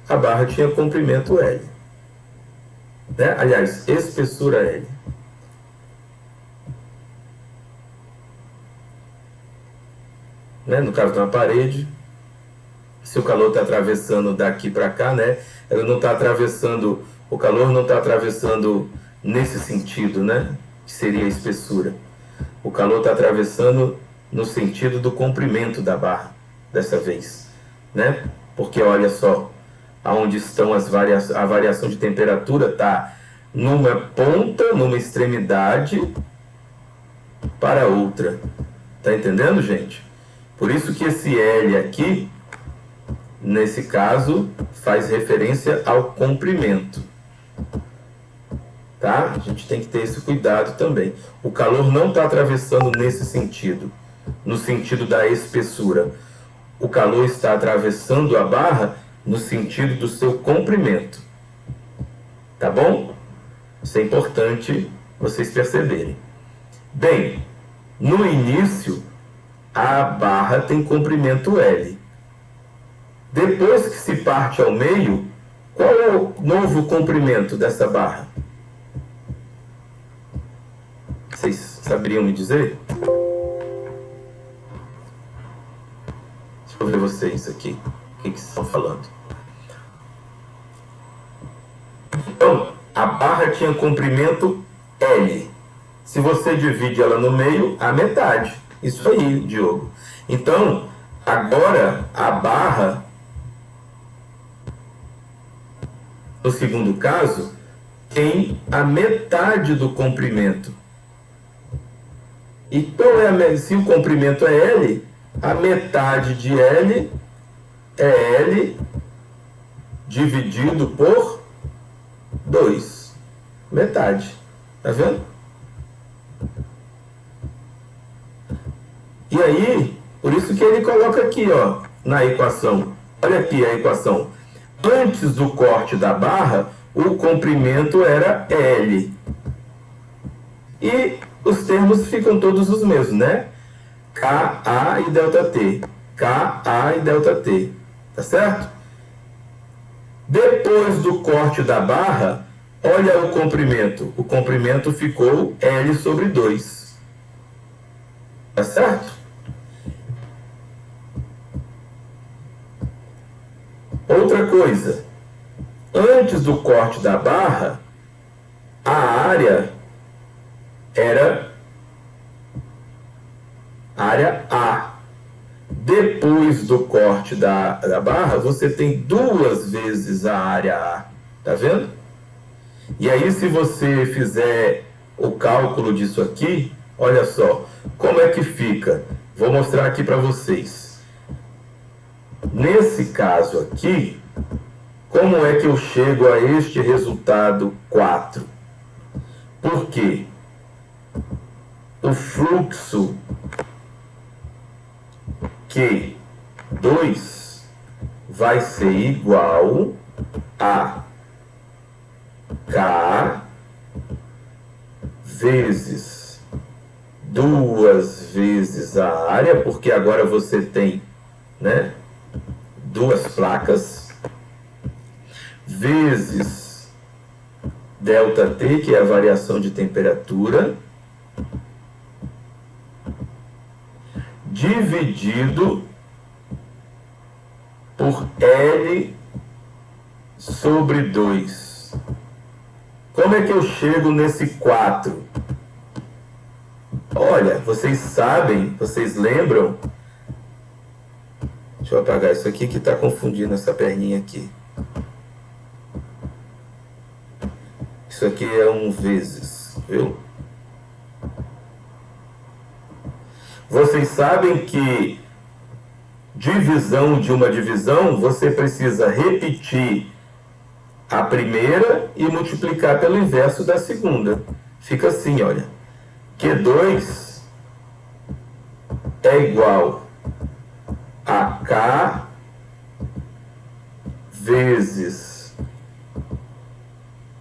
A barra tinha comprimento L. Né? Aliás, espessura L. Né? No caso de uma parede, se o calor está atravessando daqui para cá, né? Ela não está atravessando, o calor não está atravessando nesse sentido, né? Que seria a espessura. O calor está atravessando no sentido do comprimento da barra, dessa vez, né? Porque olha só, aonde estão a variação de temperatura está numa ponta, numa extremidade para outra. Tá entendendo, gente? Por isso que esse L aqui, nesse caso, faz referência ao comprimento. Tá? A gente tem que ter esse cuidado também. O calor não está atravessando nesse sentido, no sentido da espessura. O calor está atravessando a barra no sentido do seu comprimento. Tá bom? Isso é importante vocês perceberem. Bem, no início, a barra tem comprimento L. Depois que se parte ao meio, qual é o novo comprimento dessa barra? Vocês saberiam me dizer? Deixa eu ver vocês aqui. O que estão falando? Então, a barra tinha comprimento L. Se você divide ela no meio, a metade. Isso aí, Diogo. Então, agora a barra, no segundo caso, tem a metade do comprimento. Então, se o comprimento é L, a metade de L é L dividido por 2. Metade. Tá vendo? E aí, por isso que ele coloca aqui, ó, na equação. Olha aqui a equação. Antes do corte da barra, o comprimento era L. E os termos ficam todos os mesmos, né? KA e ΔT. KA e ΔT. Tá certo? Depois do corte da barra, olha o comprimento. O comprimento ficou L sobre 2. Tá certo? Outra coisa. Antes do corte da barra, a área era área A. Depois depois do corte da barra, você tem 2 vezes a área A. Tá vendo? E aí, se você fizer o cálculo disso aqui, olha só, como é que fica? Vou mostrar aqui para vocês. Nesse caso aqui, como é que eu chego a este resultado 4? Porque o fluxo Q2 vai ser igual a K vezes 2 vezes a área, porque agora você tem, né, 2 placas, vezes ΔT, que é a variação de temperatura, dividido por L sobre 2. Como é que eu chego nesse 4? Olha, vocês sabem, vocês lembram? Deixa eu apagar isso aqui que está confundindo essa perninha aqui. Isso aqui é 1 vezes, viu? Vocês sabem que divisão de uma divisão, você precisa repetir a primeira e multiplicar pelo inverso da segunda. Fica assim, olha. Q2 é igual a K vezes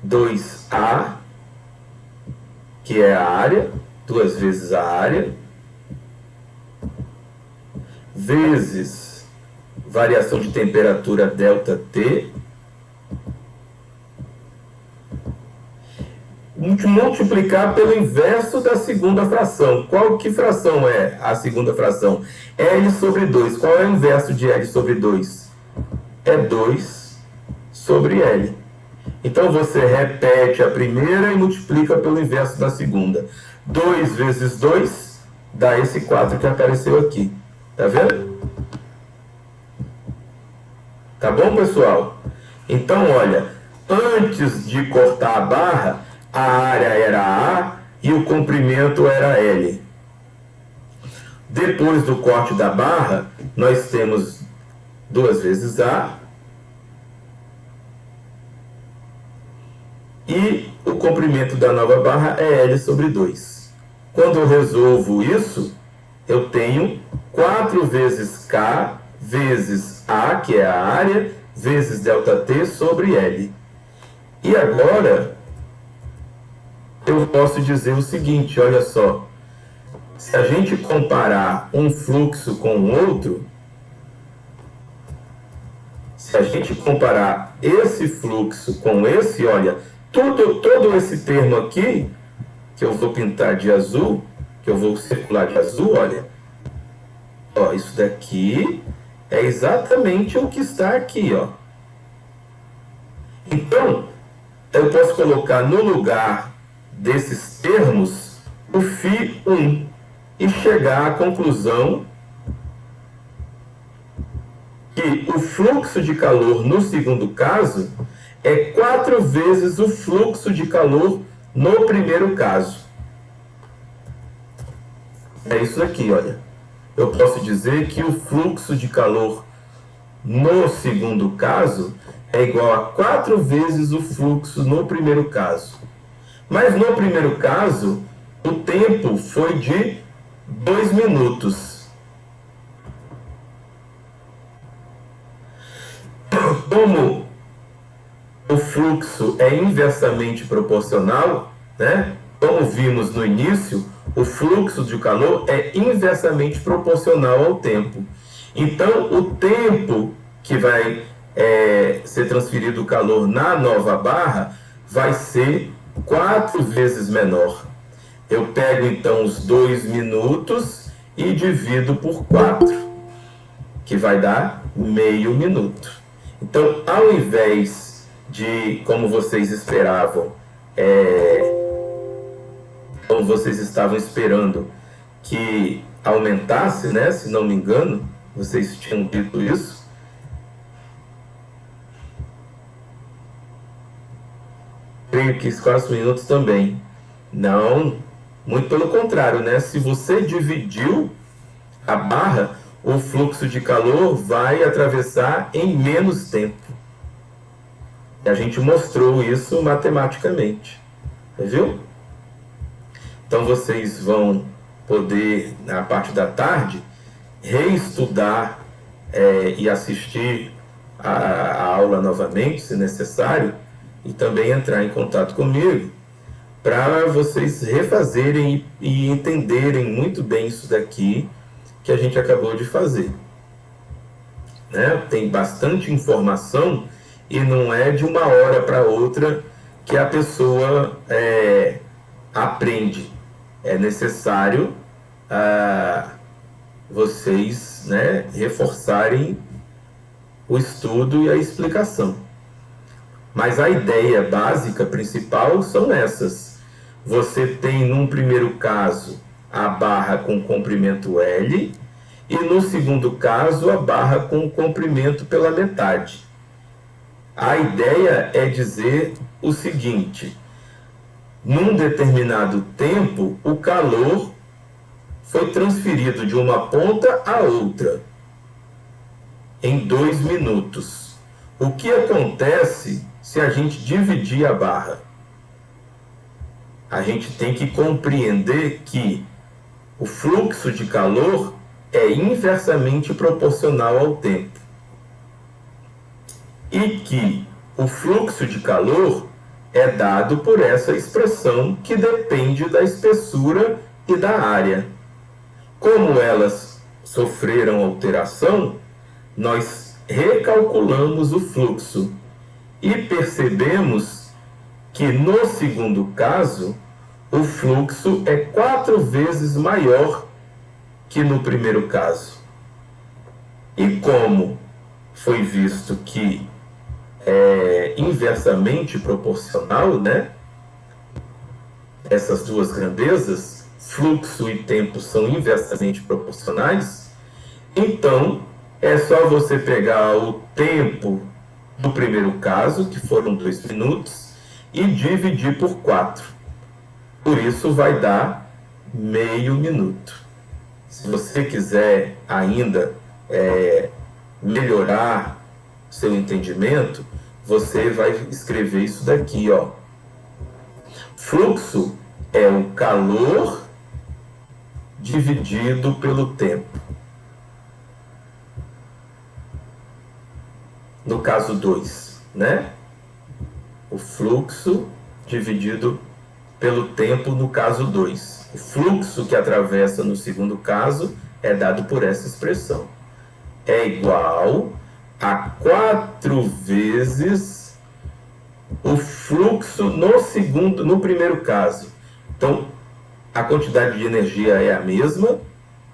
2A, que é a área, 2 vezes a área, vezes variação de temperatura ΔT, multiplicar pelo inverso da segunda fração. Que fração é a segunda fração? L sobre 2. Qual é o inverso de L sobre 2? É 2 sobre L. Então você repete a primeira e multiplica pelo inverso da segunda. 2 vezes 2 dá esse 4 que apareceu aqui. Tá vendo? Tá bom, pessoal? Então, olha, antes de cortar a barra, a área era A e o comprimento era L. Depois do corte da barra, nós temos 2 vezes A e o comprimento da nova barra é L sobre 2. Quando eu resolvo isso, eu tenho 4 vezes K vezes A, que é a área, vezes ΔT sobre L. E agora, eu posso dizer o seguinte, olha só. Se a gente comparar um fluxo com o outro, se a gente comparar esse fluxo com esse, olha, todo esse termo aqui, que eu vou pintar de azul, que eu vou circular de azul, olha, ó, isso daqui é exatamente o que está aqui, ó. Então, eu posso colocar no lugar desses termos o φ1 e chegar à conclusão que o fluxo de calor no segundo caso é 4 vezes o fluxo de calor no primeiro caso. É isso aqui, olha. Eu posso dizer que o fluxo de calor no segundo caso é igual a 4 vezes o fluxo no primeiro caso. Mas no primeiro caso, o tempo foi de 2 minutos. Como o fluxo é inversamente proporcional, né? Como vimos no início, o fluxo de calor é inversamente proporcional ao tempo. Então, o tempo que vai ser transferido o calor na nova barra vai ser 4 vezes menor. Eu pego, então, os 2 minutos e divido por 4, que vai dar meio minuto. Então, ao invés de, como vocês esperavam, como vocês estavam esperando que aumentasse, né, se não me engano, Vocês tinham dito isso? Creio que 4 minutos também. Não, muito pelo contrário, né? Se você dividiu a barra, o fluxo de calor vai atravessar em menos tempo. E a gente mostrou isso matematicamente. Viu? Então vocês vão poder, na parte da tarde, reestudar e assistir a aula novamente, se necessário, e também entrar em contato comigo para vocês refazerem e entenderem muito bem isso daqui que a gente acabou de fazer. Né? Tem bastante informação e não é de uma hora para outra que a pessoa aprende. É necessário vocês, né, reforçarem o estudo e a explicação. Mas a ideia básica principal são essas. Você tem, num primeiro caso, a barra com comprimento L e, no segundo caso, a barra com comprimento pela metade. A ideia é dizer o seguinte: num determinado tempo, o calor foi transferido de uma ponta a outra em 2 minutos. O que acontece se a gente dividir a barra? A gente tem que compreender que o fluxo de calor é inversamente proporcional ao tempo. E que o fluxo de calor é dado por essa expressão que depende da espessura e da área. Como elas sofreram alteração, nós recalculamos o fluxo e percebemos que no segundo caso, o fluxo é 4 vezes maior que no primeiro caso. E como foi visto que é inversamente proporcional, né? Essas duas grandezas, fluxo e tempo, são inversamente proporcionais, então é só você pegar o tempo do primeiro caso, que foram 2 minutos, e dividir por 4. Por isso vai dar meio minuto. Se você quiser ainda melhorar seu entendimento, você vai escrever isso daqui, ó. Fluxo é o calor dividido pelo tempo. No caso 2, né? O fluxo dividido pelo tempo no caso 2. O fluxo que atravessa no segundo caso é dado por essa expressão. É igual a 4 vezes o fluxo no primeiro caso. Então, a quantidade de energia é a mesma,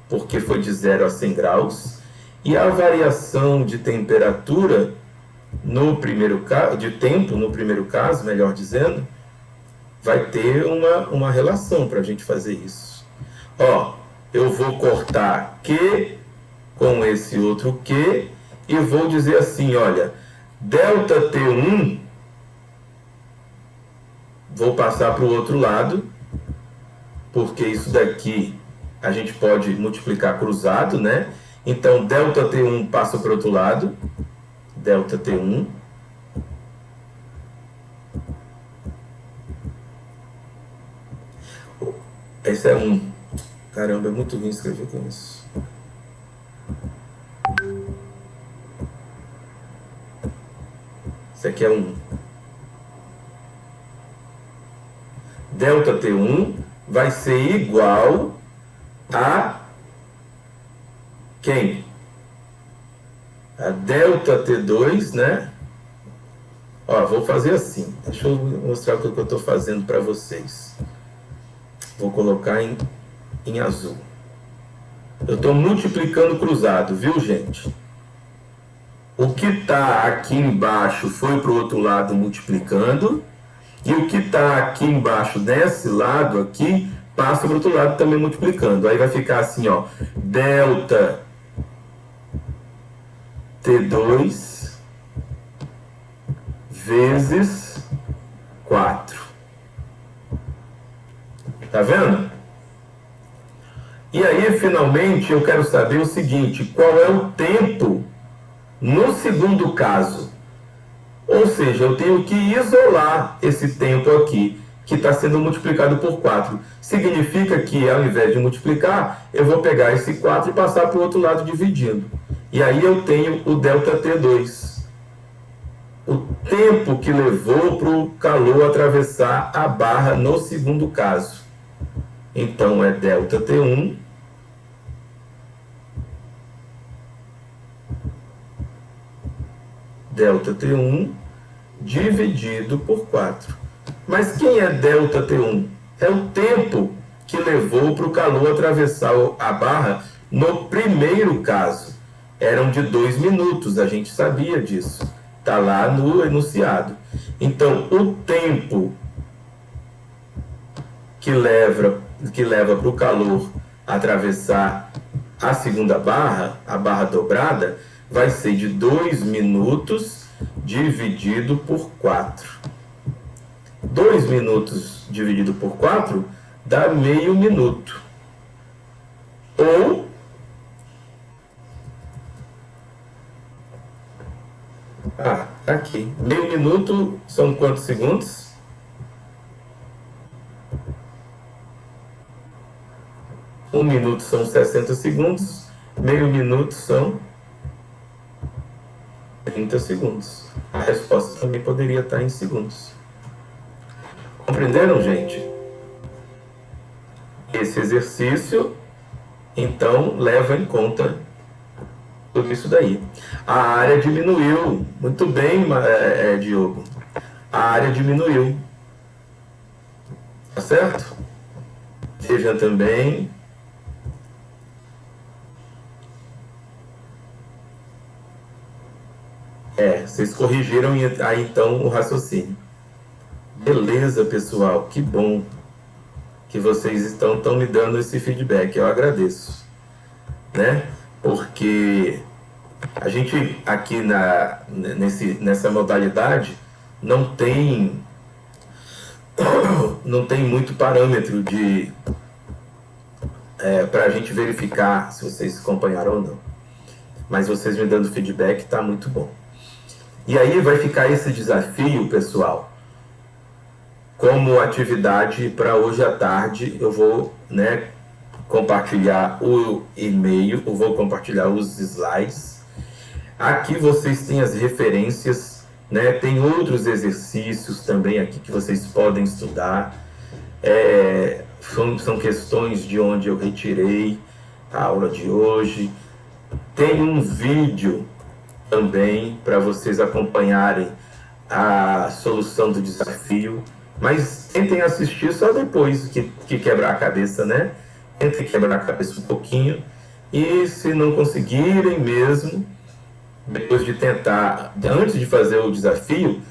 porque foi de 0 a 100 graus, e a variação de temperatura no primeiro caso, de tempo no primeiro caso, melhor dizendo, vai ter uma relação para a gente fazer isso. Ó, eu vou cortar Q com esse outro Q e vou dizer assim, olha, delta T1, vou passar para o outro lado, porque isso daqui a gente pode multiplicar cruzado, né? Então, delta T1 passa para o outro lado, delta T1. Esse é 1. Caramba, é muito ruim escrever com isso. Esse aqui é 1. Delta T1 vai ser igual a quem? A delta T2, né? Ó, vou fazer assim. Deixa eu mostrar o que eu estou fazendo para vocês. Vou colocar em azul. Eu estou multiplicando cruzado, viu, gente? O que está aqui embaixo foi para o outro lado multiplicando. E o que está aqui embaixo, desse lado aqui, passa para o outro lado também multiplicando. Aí vai ficar assim, ó. Delta T2 vezes 4. Tá vendo? E aí, finalmente, eu quero saber o seguinte: qual é o tempo no segundo caso? Ou seja, eu tenho que isolar esse tempo aqui, que está sendo multiplicado por 4. Significa que, ao invés de multiplicar, eu vou pegar esse 4 e passar para o outro lado dividindo. E aí eu tenho o ΔT2. O tempo que levou para o calor atravessar a barra no segundo caso. Então, é ΔT1 ΔT1 dividido por 4. Mas quem é ΔT1? É o tempo que levou para o calor atravessar a barra no primeiro caso. Eram de 2 minutos, a gente sabia disso. Está lá no enunciado. Então, o tempo que leva para o calor atravessar a segunda barra, a barra dobrada, vai ser de 2 minutos dividido por 4. 2 minutos dividido por 4 dá meio minuto. Ou aqui. Meio minuto são quantos segundos? Um minuto são 60 segundos. Meio minuto são 30 segundos. A resposta também poderia estar em segundos. Compreenderam, gente? Esse exercício, então, leva em conta tudo isso daí. A área diminuiu. Muito bem, Diogo. A área diminuiu. Tá certo? Veja também. Vocês corrigiram aí então o raciocínio. Beleza, pessoal, que bom que vocês estão me dando esse feedback, eu agradeço, né? Porque a gente aqui nessa modalidade não tem muito parâmetro para a gente verificar se vocês acompanharam ou não. Mas vocês me dando feedback está muito bom. E aí vai ficar esse desafio, pessoal, como atividade para hoje à tarde. Eu vou, compartilhar o e-mail, eu vou compartilhar os slides. Aqui vocês têm as referências, tem outros exercícios também aqui que vocês podem estudar. São questões de onde eu retirei a aula de hoje. Tem um vídeo também para vocês acompanharem a solução do desafio, mas tentem assistir só depois que quebrar a cabeça, né? Tentem quebrar a cabeça um pouquinho, e se não conseguirem mesmo, depois de tentar, antes de fazer o desafio,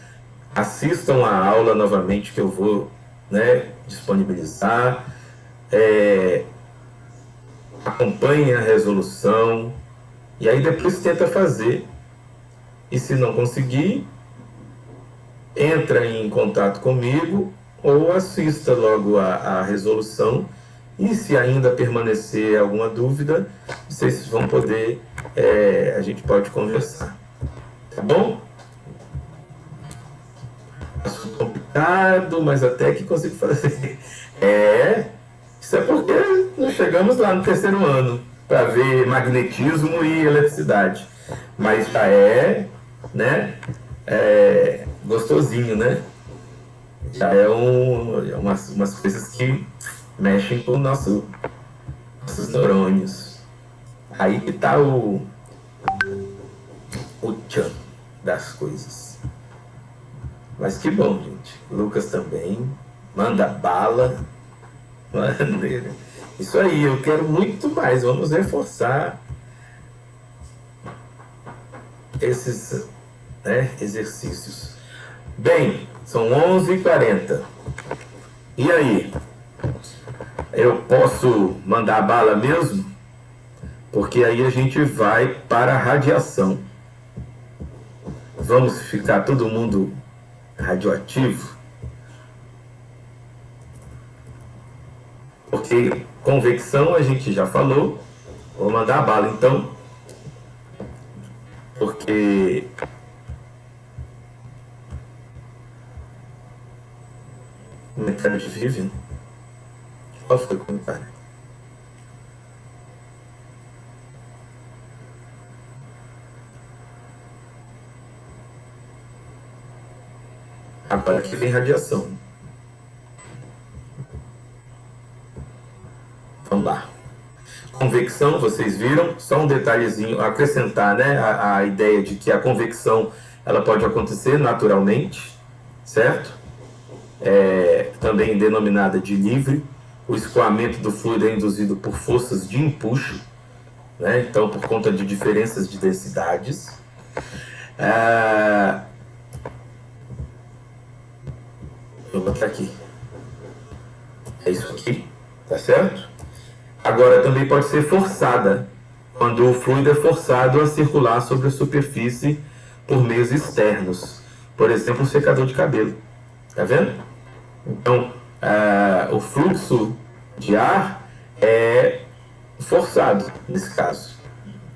assistam a aula novamente que eu vou disponibilizar, acompanhem a resolução, e aí depois tenta fazer. E se não conseguir, entra em contato comigo ou assista logo a resolução. E se ainda permanecer alguma dúvida, vocês vão poder, a gente pode conversar. Tá bom? Acho complicado, mas até que consigo fazer. Isso é porque nós chegamos lá no 3º ano para ver magnetismo e eletricidade. Mas já gostosinho, né? Já umas coisas que mexem com nossos neurônios. Aí que tá o tchan das coisas. Mas que bom, gente. Lucas também manda bala. Maneira. Isso aí, eu quero muito mais. Vamos reforçar esses exercícios. Bem, são 11h40. E aí? Eu posso mandar bala mesmo? Porque aí a gente vai para a radiação. vamos ficar todo mundo radioativo? Porque convecção a gente já falou. Vou mandar a bala então. Porque comentário de Vivian. Qual foi o comentário? Agora que vem radiação. Vamos lá. Convecção, vocês viram? Só um detalhezinho, acrescentar, né, a ideia de que a convecção ela pode acontecer naturalmente, certo? Também denominada de livre. O escoamento do fluido é induzido por forças de empuxo, né? Então, por conta de diferenças de densidades. Vou botar aqui. É isso aqui, tá certo? Agora, também pode ser forçada, quando o fluido é forçado a circular sobre a superfície por meios externos. Por exemplo, um secador de cabelo. Tá vendo? Então, o fluxo de ar é forçado, nesse caso.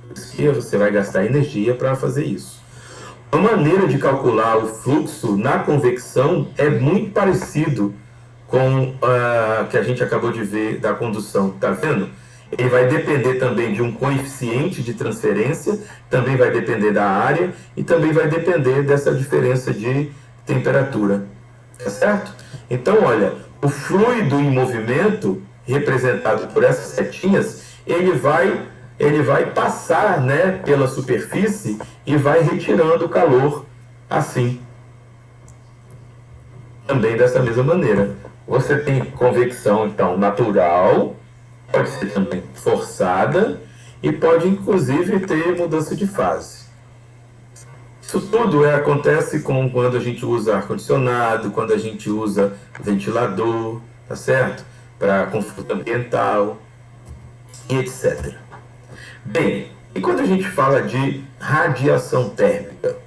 Por isso que você vai gastar energia para fazer isso. Uma maneira de calcular o fluxo na convecção é muito parecido com o que a gente acabou de ver da condução, tá vendo? Ele vai depender também de um coeficiente de transferência, também vai depender da área e também vai depender dessa diferença de temperatura, tá certo? Então, olha, o fluido em movimento, representado por essas setinhas, ele vai passar, né, pela superfície e vai retirando o calor assim. Também dessa mesma maneira. Você tem convecção, então, natural, pode ser também forçada e pode, inclusive, ter mudança de fase. Isso tudo acontece quando a gente usa ar-condicionado, quando a gente usa ventilador, tá certo? Para conforto ambiental e etc. Bem, e quando a gente fala de radiação térmica?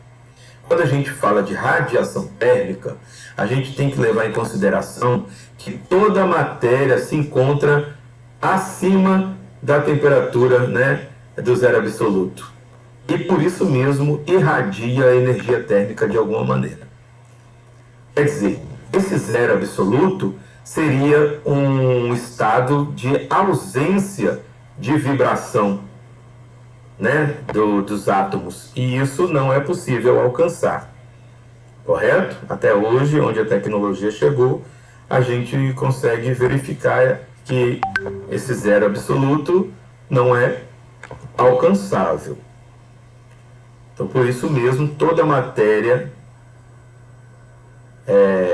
Quando a gente fala de radiação térmica, a gente tem que levar em consideração que toda a matéria se encontra acima da temperatura, né, do zero absoluto. E por isso mesmo irradia a energia térmica de alguma maneira. Quer dizer, esse zero absoluto seria um estado de ausência de vibração, né, dos átomos, e isso não é possível alcançar, correto? Até hoje, onde a tecnologia chegou, a gente consegue verificar que esse zero absoluto não é alcançável. Então, por isso mesmo, toda matéria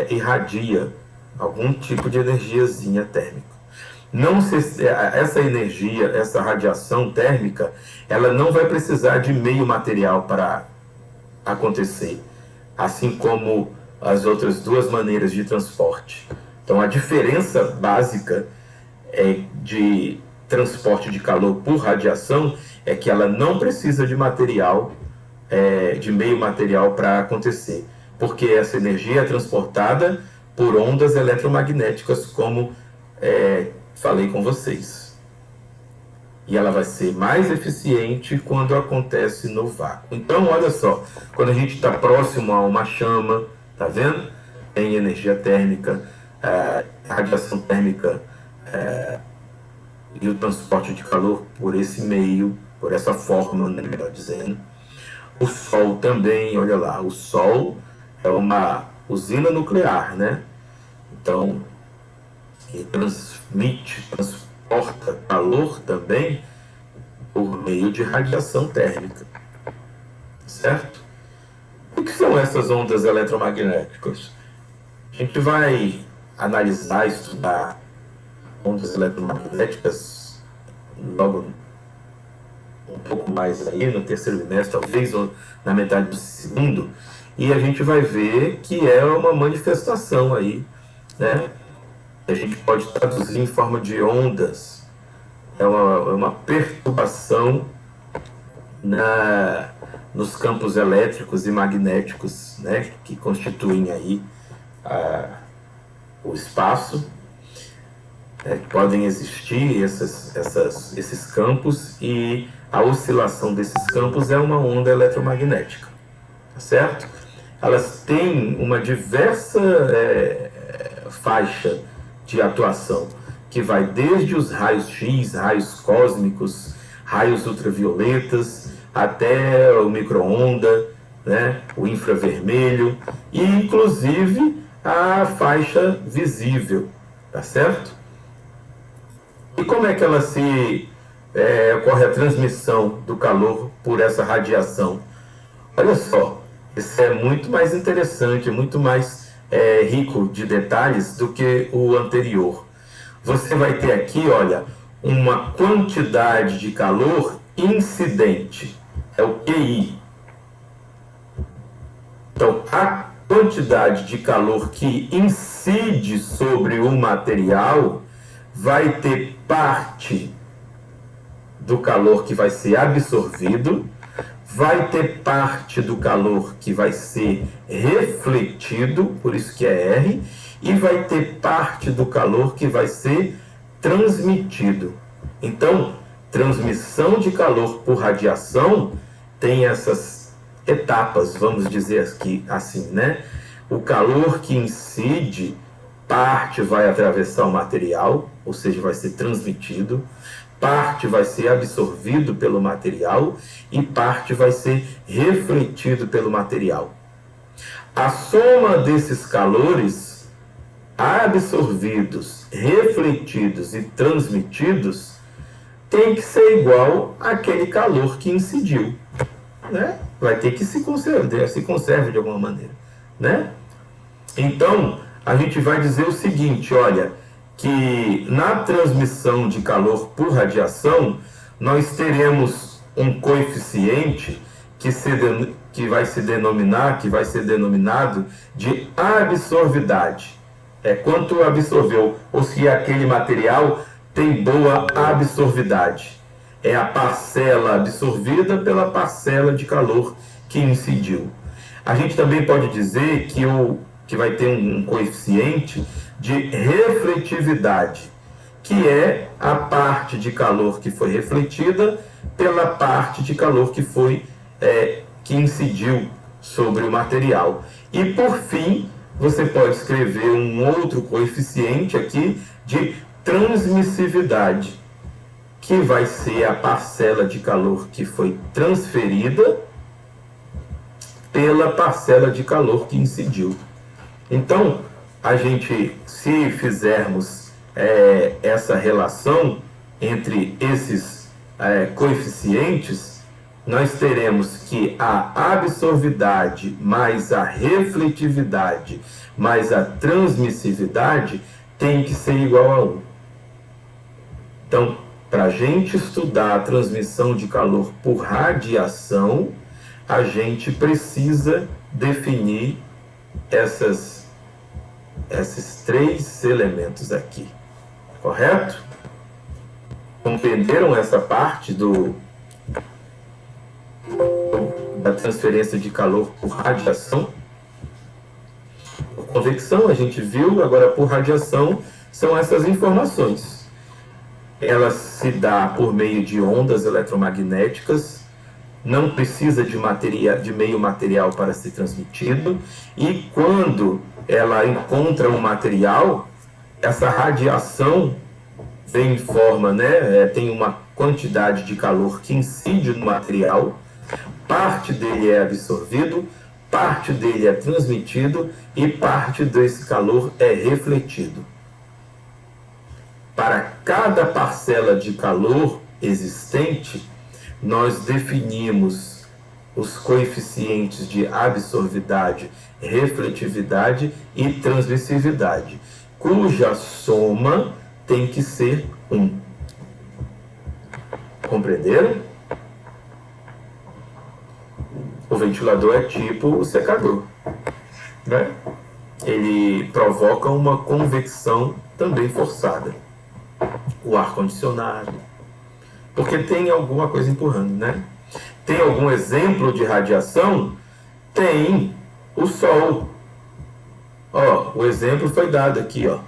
irradia algum tipo de energiazinha térmica. Essa energia, essa radiação térmica, ela não vai precisar de meio material para acontecer, assim como as outras duas maneiras de transporte. Então, a diferença básica de transporte de calor por radiação é que ela não precisa de material, de meio material para acontecer, porque essa energia é transportada por ondas eletromagnéticas, como falei com vocês. E ela vai ser mais eficiente quando acontece no vácuo. Então, olha só, quando a gente está próximo a uma chama, tá vendo? Tem energia térmica, radiação térmica e o transporte de calor por esse meio, por essa forma, né, melhor dizendo. O Sol também, olha lá, o Sol é uma usina nuclear, né? Então, ele transporta calor também por meio de radiação térmica, certo? O que são essas ondas eletromagnéticas? A gente vai analisar, estudar ondas eletromagnéticas logo um pouco mais aí no terceiro bimestre, talvez, ou na metade do segundo, e a gente vai ver que é uma manifestação aí, né? A gente pode traduzir em forma de ondas. É uma perturbação nos campos elétricos e magnéticos, né, que constituem aí o espaço. Podem existir esses campos, e a oscilação desses campos é uma onda eletromagnética, tá certo? Elas têm uma diversa faixa de atuação, que vai desde os raios X, raios cósmicos, raios ultravioletas, até o micro-onda, né, o infravermelho, e inclusive a faixa visível, tá certo? E como é que ela ocorre a transmissão do calor por essa radiação? Olha só, isso é muito mais interessante, muito mais rico de detalhes do que o anterior. Você vai ter aqui, olha, uma quantidade de calor incidente, é o QI. Então, a quantidade de calor que incide sobre o material vai ter parte do calor que vai ser absorvido, vai ter parte do calor que vai ser refletido, por isso que é R, e vai ter parte do calor que vai ser transmitido. Então, transmissão de calor por radiação tem essas etapas, vamos dizer aqui assim, né? O calor que incide, parte vai atravessar o material, ou seja, vai ser transmitido, parte vai ser absorvido pelo material e parte vai ser refletido pelo material. A soma desses calores absorvidos, refletidos e transmitidos tem que ser igual àquele calor que incidiu, né? Vai ter que se conserve de alguma maneira, né? Então, a gente vai dizer o seguinte, olha, que na transmissão de calor por radiação, nós teremos um coeficiente que vai ser denominado de absorvidade. É quanto absorveu, ou se aquele material tem boa absorvidade. É a parcela absorvida pela parcela de calor que incidiu. A gente também pode dizer que vai ter um coeficiente de refletividade, que é a parte de calor que foi refletida pela parte de calor que incidiu sobre o material. E por fim, você pode escrever um outro coeficiente aqui de transmissividade, que vai ser a parcela de calor que foi transferida pela parcela de calor que incidiu. Então, a gente, se fizermos essa relação entre esses coeficientes, nós teremos que a absorvidade mais a refletividade mais a transmissividade tem que ser igual a 1. Então, para a gente estudar a transmissão de calor por radiação, a gente precisa definir esses 3 elementos aqui, correto? Compreenderam essa parte da transferência de calor por radiação? Por convecção a gente viu, agora por radiação são essas informações. Ela se dá por meio de ondas eletromagnéticas, não precisa de meio material para ser transmitido, e quando ela encontra um material, essa radiação vem em forma, né? Tem uma quantidade de calor que incide no material, parte dele é absorvido, parte dele é transmitido e parte desse calor é refletido. Para cada parcela de calor existente, nós definimos os coeficientes de absorvidade, refletividade e transmissividade, cuja soma tem que ser 1. Compreenderam? O ventilador é tipo o secador, né? Ele provoca uma convecção também forçada. O ar-condicionado, porque tem alguma coisa empurrando, né? Tem algum exemplo de radiação? Tem o Sol. Ó, o exemplo foi dado aqui, ó.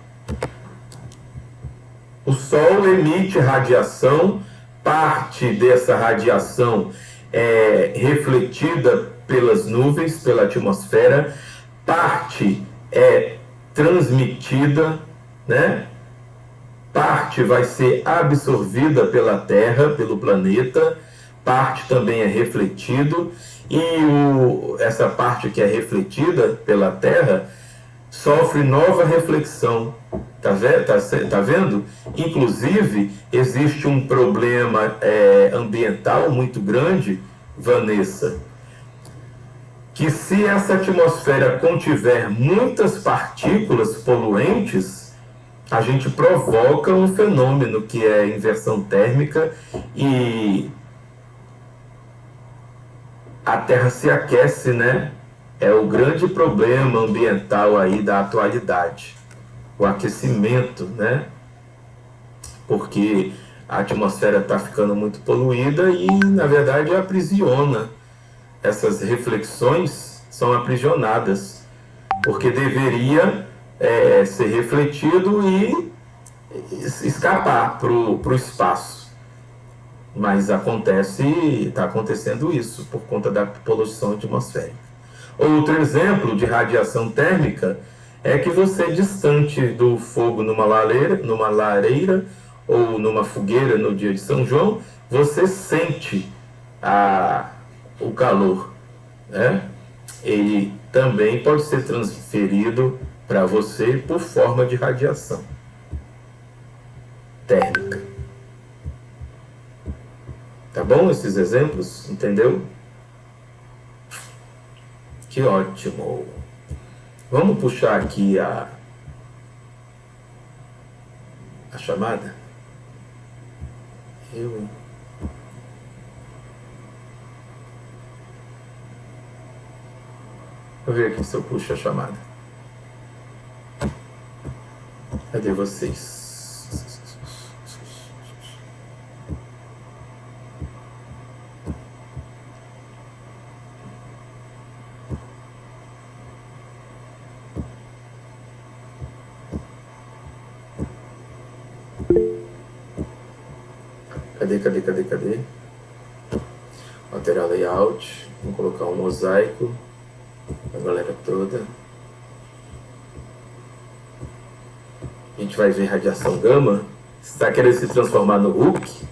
O Sol emite radiação, parte dessa radiação é refletida pelas nuvens, pela atmosfera, parte é transmitida, né? Parte vai ser absorvida pela Terra, pelo planeta, parte também é refletido, e essa parte que é refletida pela Terra sofre nova reflexão. Tá vendo? Inclusive, existe um problema ambiental muito grande, Vanessa, que se essa atmosfera contiver muitas partículas poluentes, a gente provoca um fenômeno que é inversão térmica e a Terra se aquece, né? É o grande problema ambiental aí da atualidade, o aquecimento, né? Porque a atmosfera está ficando muito poluída e, na verdade, aprisiona. Essas reflexões são aprisionadas, porque deveria ser refletido e escapar para o espaço. Mas está acontecendo isso por conta da poluição atmosférica. Outro exemplo de radiação térmica é que você, distante do fogo numa lareira ou numa fogueira no dia de São João, você sente o calor, né? Ele também pode ser transferido para você por forma de radiação térmica. Tá bom esses exemplos? Entendeu? Que ótimo. Vamos puxar aqui a chamada? Vou ver aqui se eu puxo a chamada. Cadê vocês? Cadê? Alterar layout. Vamos colocar um mosaico. A galera toda. A gente vai ver radiação gama. Você está querendo se transformar no Hulk?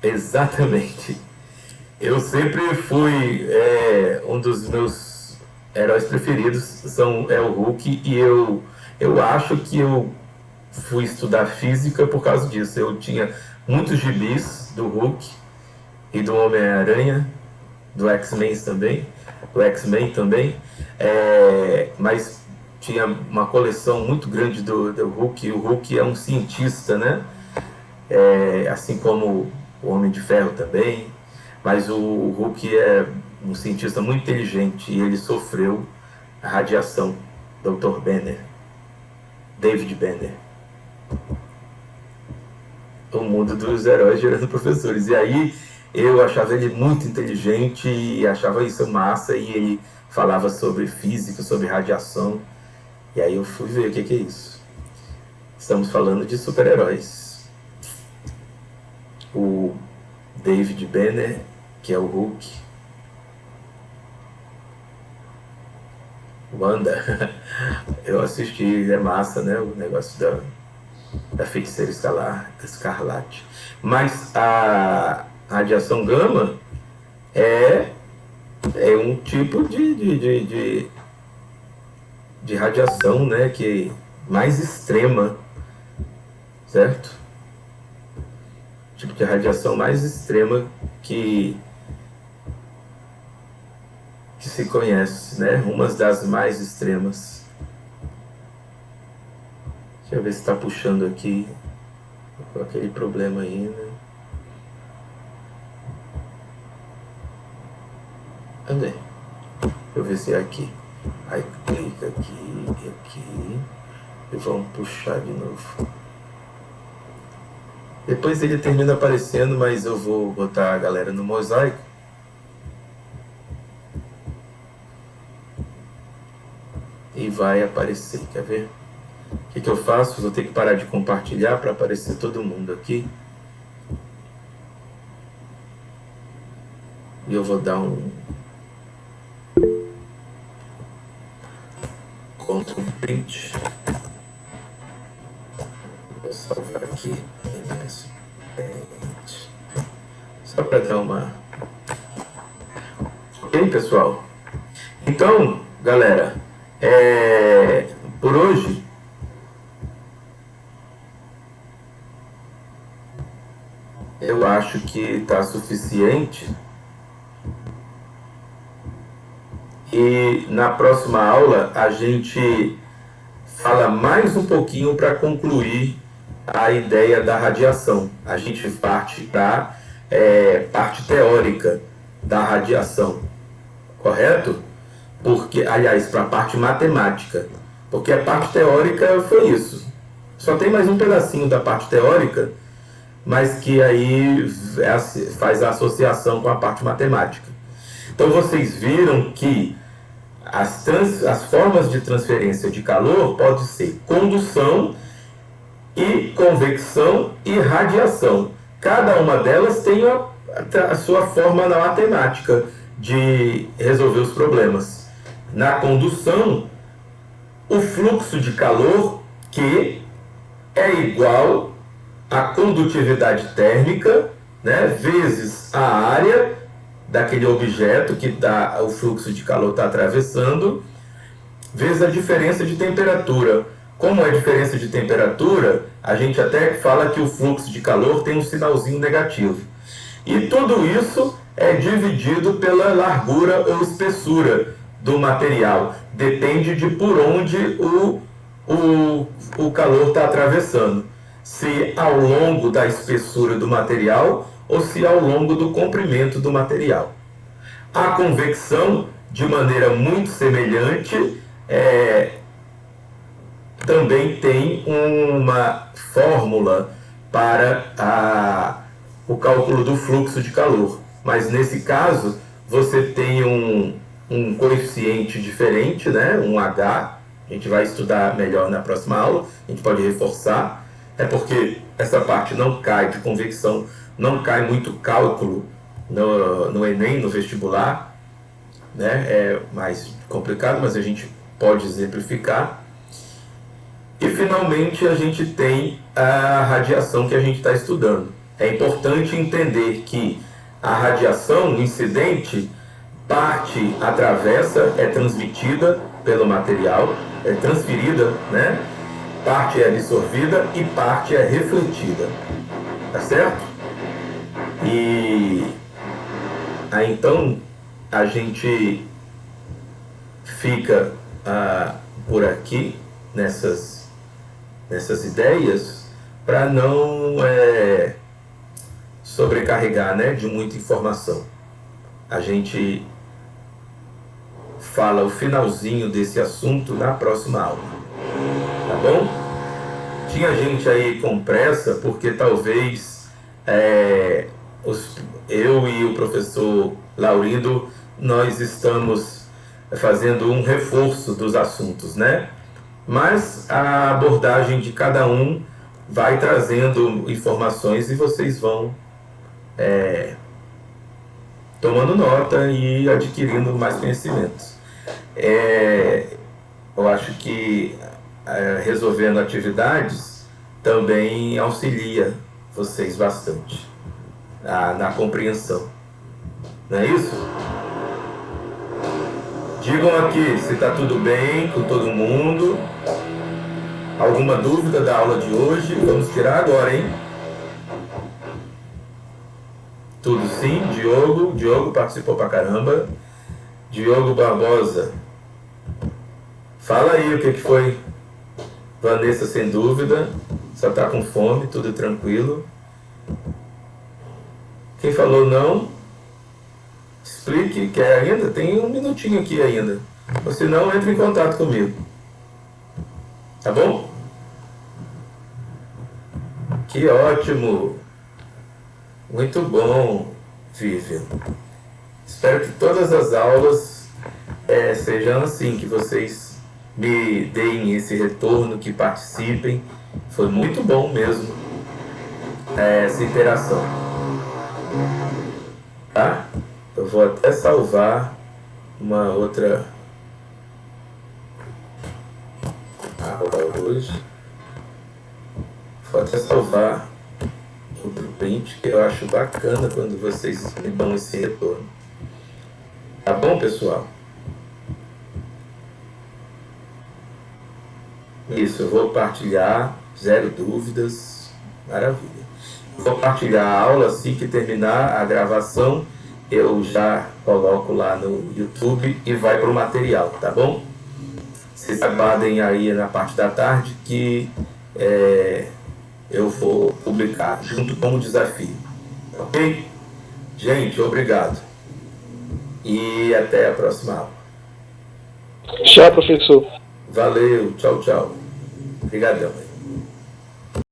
Exatamente. Eu sempre fui um dos meus heróis preferidos é o Hulk, e eu acho que eu fui estudar física por causa disso. Eu tinha muitos gibis do Hulk e do Homem-Aranha, do X-Men também, mas tinha uma coleção muito grande do Hulk, e o Hulk é um cientista, né? Assim como o Homem de Ferro também, mas o Hulk é um cientista muito inteligente e ele sofreu a radiação. Dr. Banner, David Banner. O mundo dos heróis gerando professores. E aí eu achava ele muito inteligente e achava isso massa, e ele falava sobre física, sobre radiação. E aí eu fui ver o que é isso. Estamos falando de super-heróis. O David Banner, que é o Hulk. Wanda, eu assisti, é massa, né? O negócio da feiticeira escarlate. Mas a radiação gama é um tipo de radiação, né? Que mais extrema, certo? Tipo de radiação mais extrema que se conhece, né? Uma das mais extremas. Deixa eu ver se está puxando aqui com aquele problema aí, né? Cadê? Deixa eu ver se é aqui. Aí clica aqui e aqui e vamos puxar de novo. Depois ele termina aparecendo, mas eu vou botar a galera no mosaico. E vai aparecer, quer ver? O que eu faço? Vou ter que parar de compartilhar para aparecer todo mundo aqui. E eu vou dar um Ctrl print. Vou salvar aqui. Só para dar uma... Ok, pessoal? Então, galera, por hoje eu acho que está suficiente. E na próxima aula a gente fala mais um pouquinho para concluir a ideia da radiação. A gente parte para parte teórica da radiação, correto? Porque, aliás, para a parte matemática. Porque a parte teórica foi isso. Só tem mais um pedacinho da parte teórica, mas que aí faz a associação com a parte matemática. Então vocês viram que as formas de transferência de calor podem ser condução e convecção e radiação. Cada uma delas tem a sua forma na matemática de resolver os problemas. Na condução, o fluxo de calor Q é igual à condutividade térmica, né, vezes a área daquele objeto que o fluxo de calor está atravessando, vezes a diferença de temperatura. Como é a diferença de temperatura, a gente até fala que o fluxo de calor tem um sinalzinho negativo. E tudo isso é dividido pela largura ou espessura do material. Depende de por onde o calor está atravessando. Se ao longo da espessura do material ou se ao longo do comprimento do material. A convecção, de maneira muito semelhante, também tem uma fórmula para o cálculo do fluxo de calor. Mas nesse caso, você tem um coeficiente diferente, né? Um H. A gente vai estudar melhor na próxima aula, a gente pode reforçar. É porque essa parte não cai de convecção, não cai muito cálculo no Enem, no vestibular, né? É mais complicado, mas a gente pode exemplificar. E finalmente a gente tem a radiação que a gente está estudando. É importante entender que a radiação incidente parte atravessa, é transmitida pelo material, é transferida, né? Parte é absorvida e parte é refletida. Tá certo? E aí então a gente fica por aqui nessas ideias para não sobrecarregar, né, de muita informação. A gente fala o finalzinho desse assunto na próxima aula. Tá bom? Tinha gente aí com pressa porque talvez eu e o professor Laurindo, nós estamos fazendo um reforço dos assuntos, né? Mas a abordagem de cada um vai trazendo informações e vocês vão tomando nota e adquirindo mais conhecimentos. Eu acho que resolvendo atividades também auxilia vocês bastante na compreensão. Não é isso? Digam aqui se está tudo bem com todo mundo. Alguma dúvida da aula de hoje? Vamos tirar agora, hein? Tudo sim? Diogo participou pra caramba. Diogo Barbosa. Fala aí o que foi. Vanessa, sem dúvida. Só tá com fome, tudo tranquilo. Quem falou não? Explique, quer ainda? Tem um minutinho aqui ainda. Ou se não, entre em contato comigo. Tá bom? Que ótimo! Muito bom, Vivian. Espero que todas as aulas sejam assim, que vocês me deem esse retorno, que participem. Foi muito bom mesmo essa interação. Tá? Eu vou até salvar uma outra aula hoje. Vou até salvar outro print, que eu acho bacana quando vocês me dão esse retorno. Tá bom, pessoal? Isso, eu vou partilhar, zero dúvidas, maravilha. Vou partilhar a aula, assim que terminar a gravação, eu já coloco lá no YouTube e vai para o material, tá bom? Vocês aguardem aí na parte da tarde que eu vou publicar junto com o desafio, ok? Gente, obrigado. E até a próxima aula. Tchau, professor. Valeu, tchau, tchau. Obrigadão.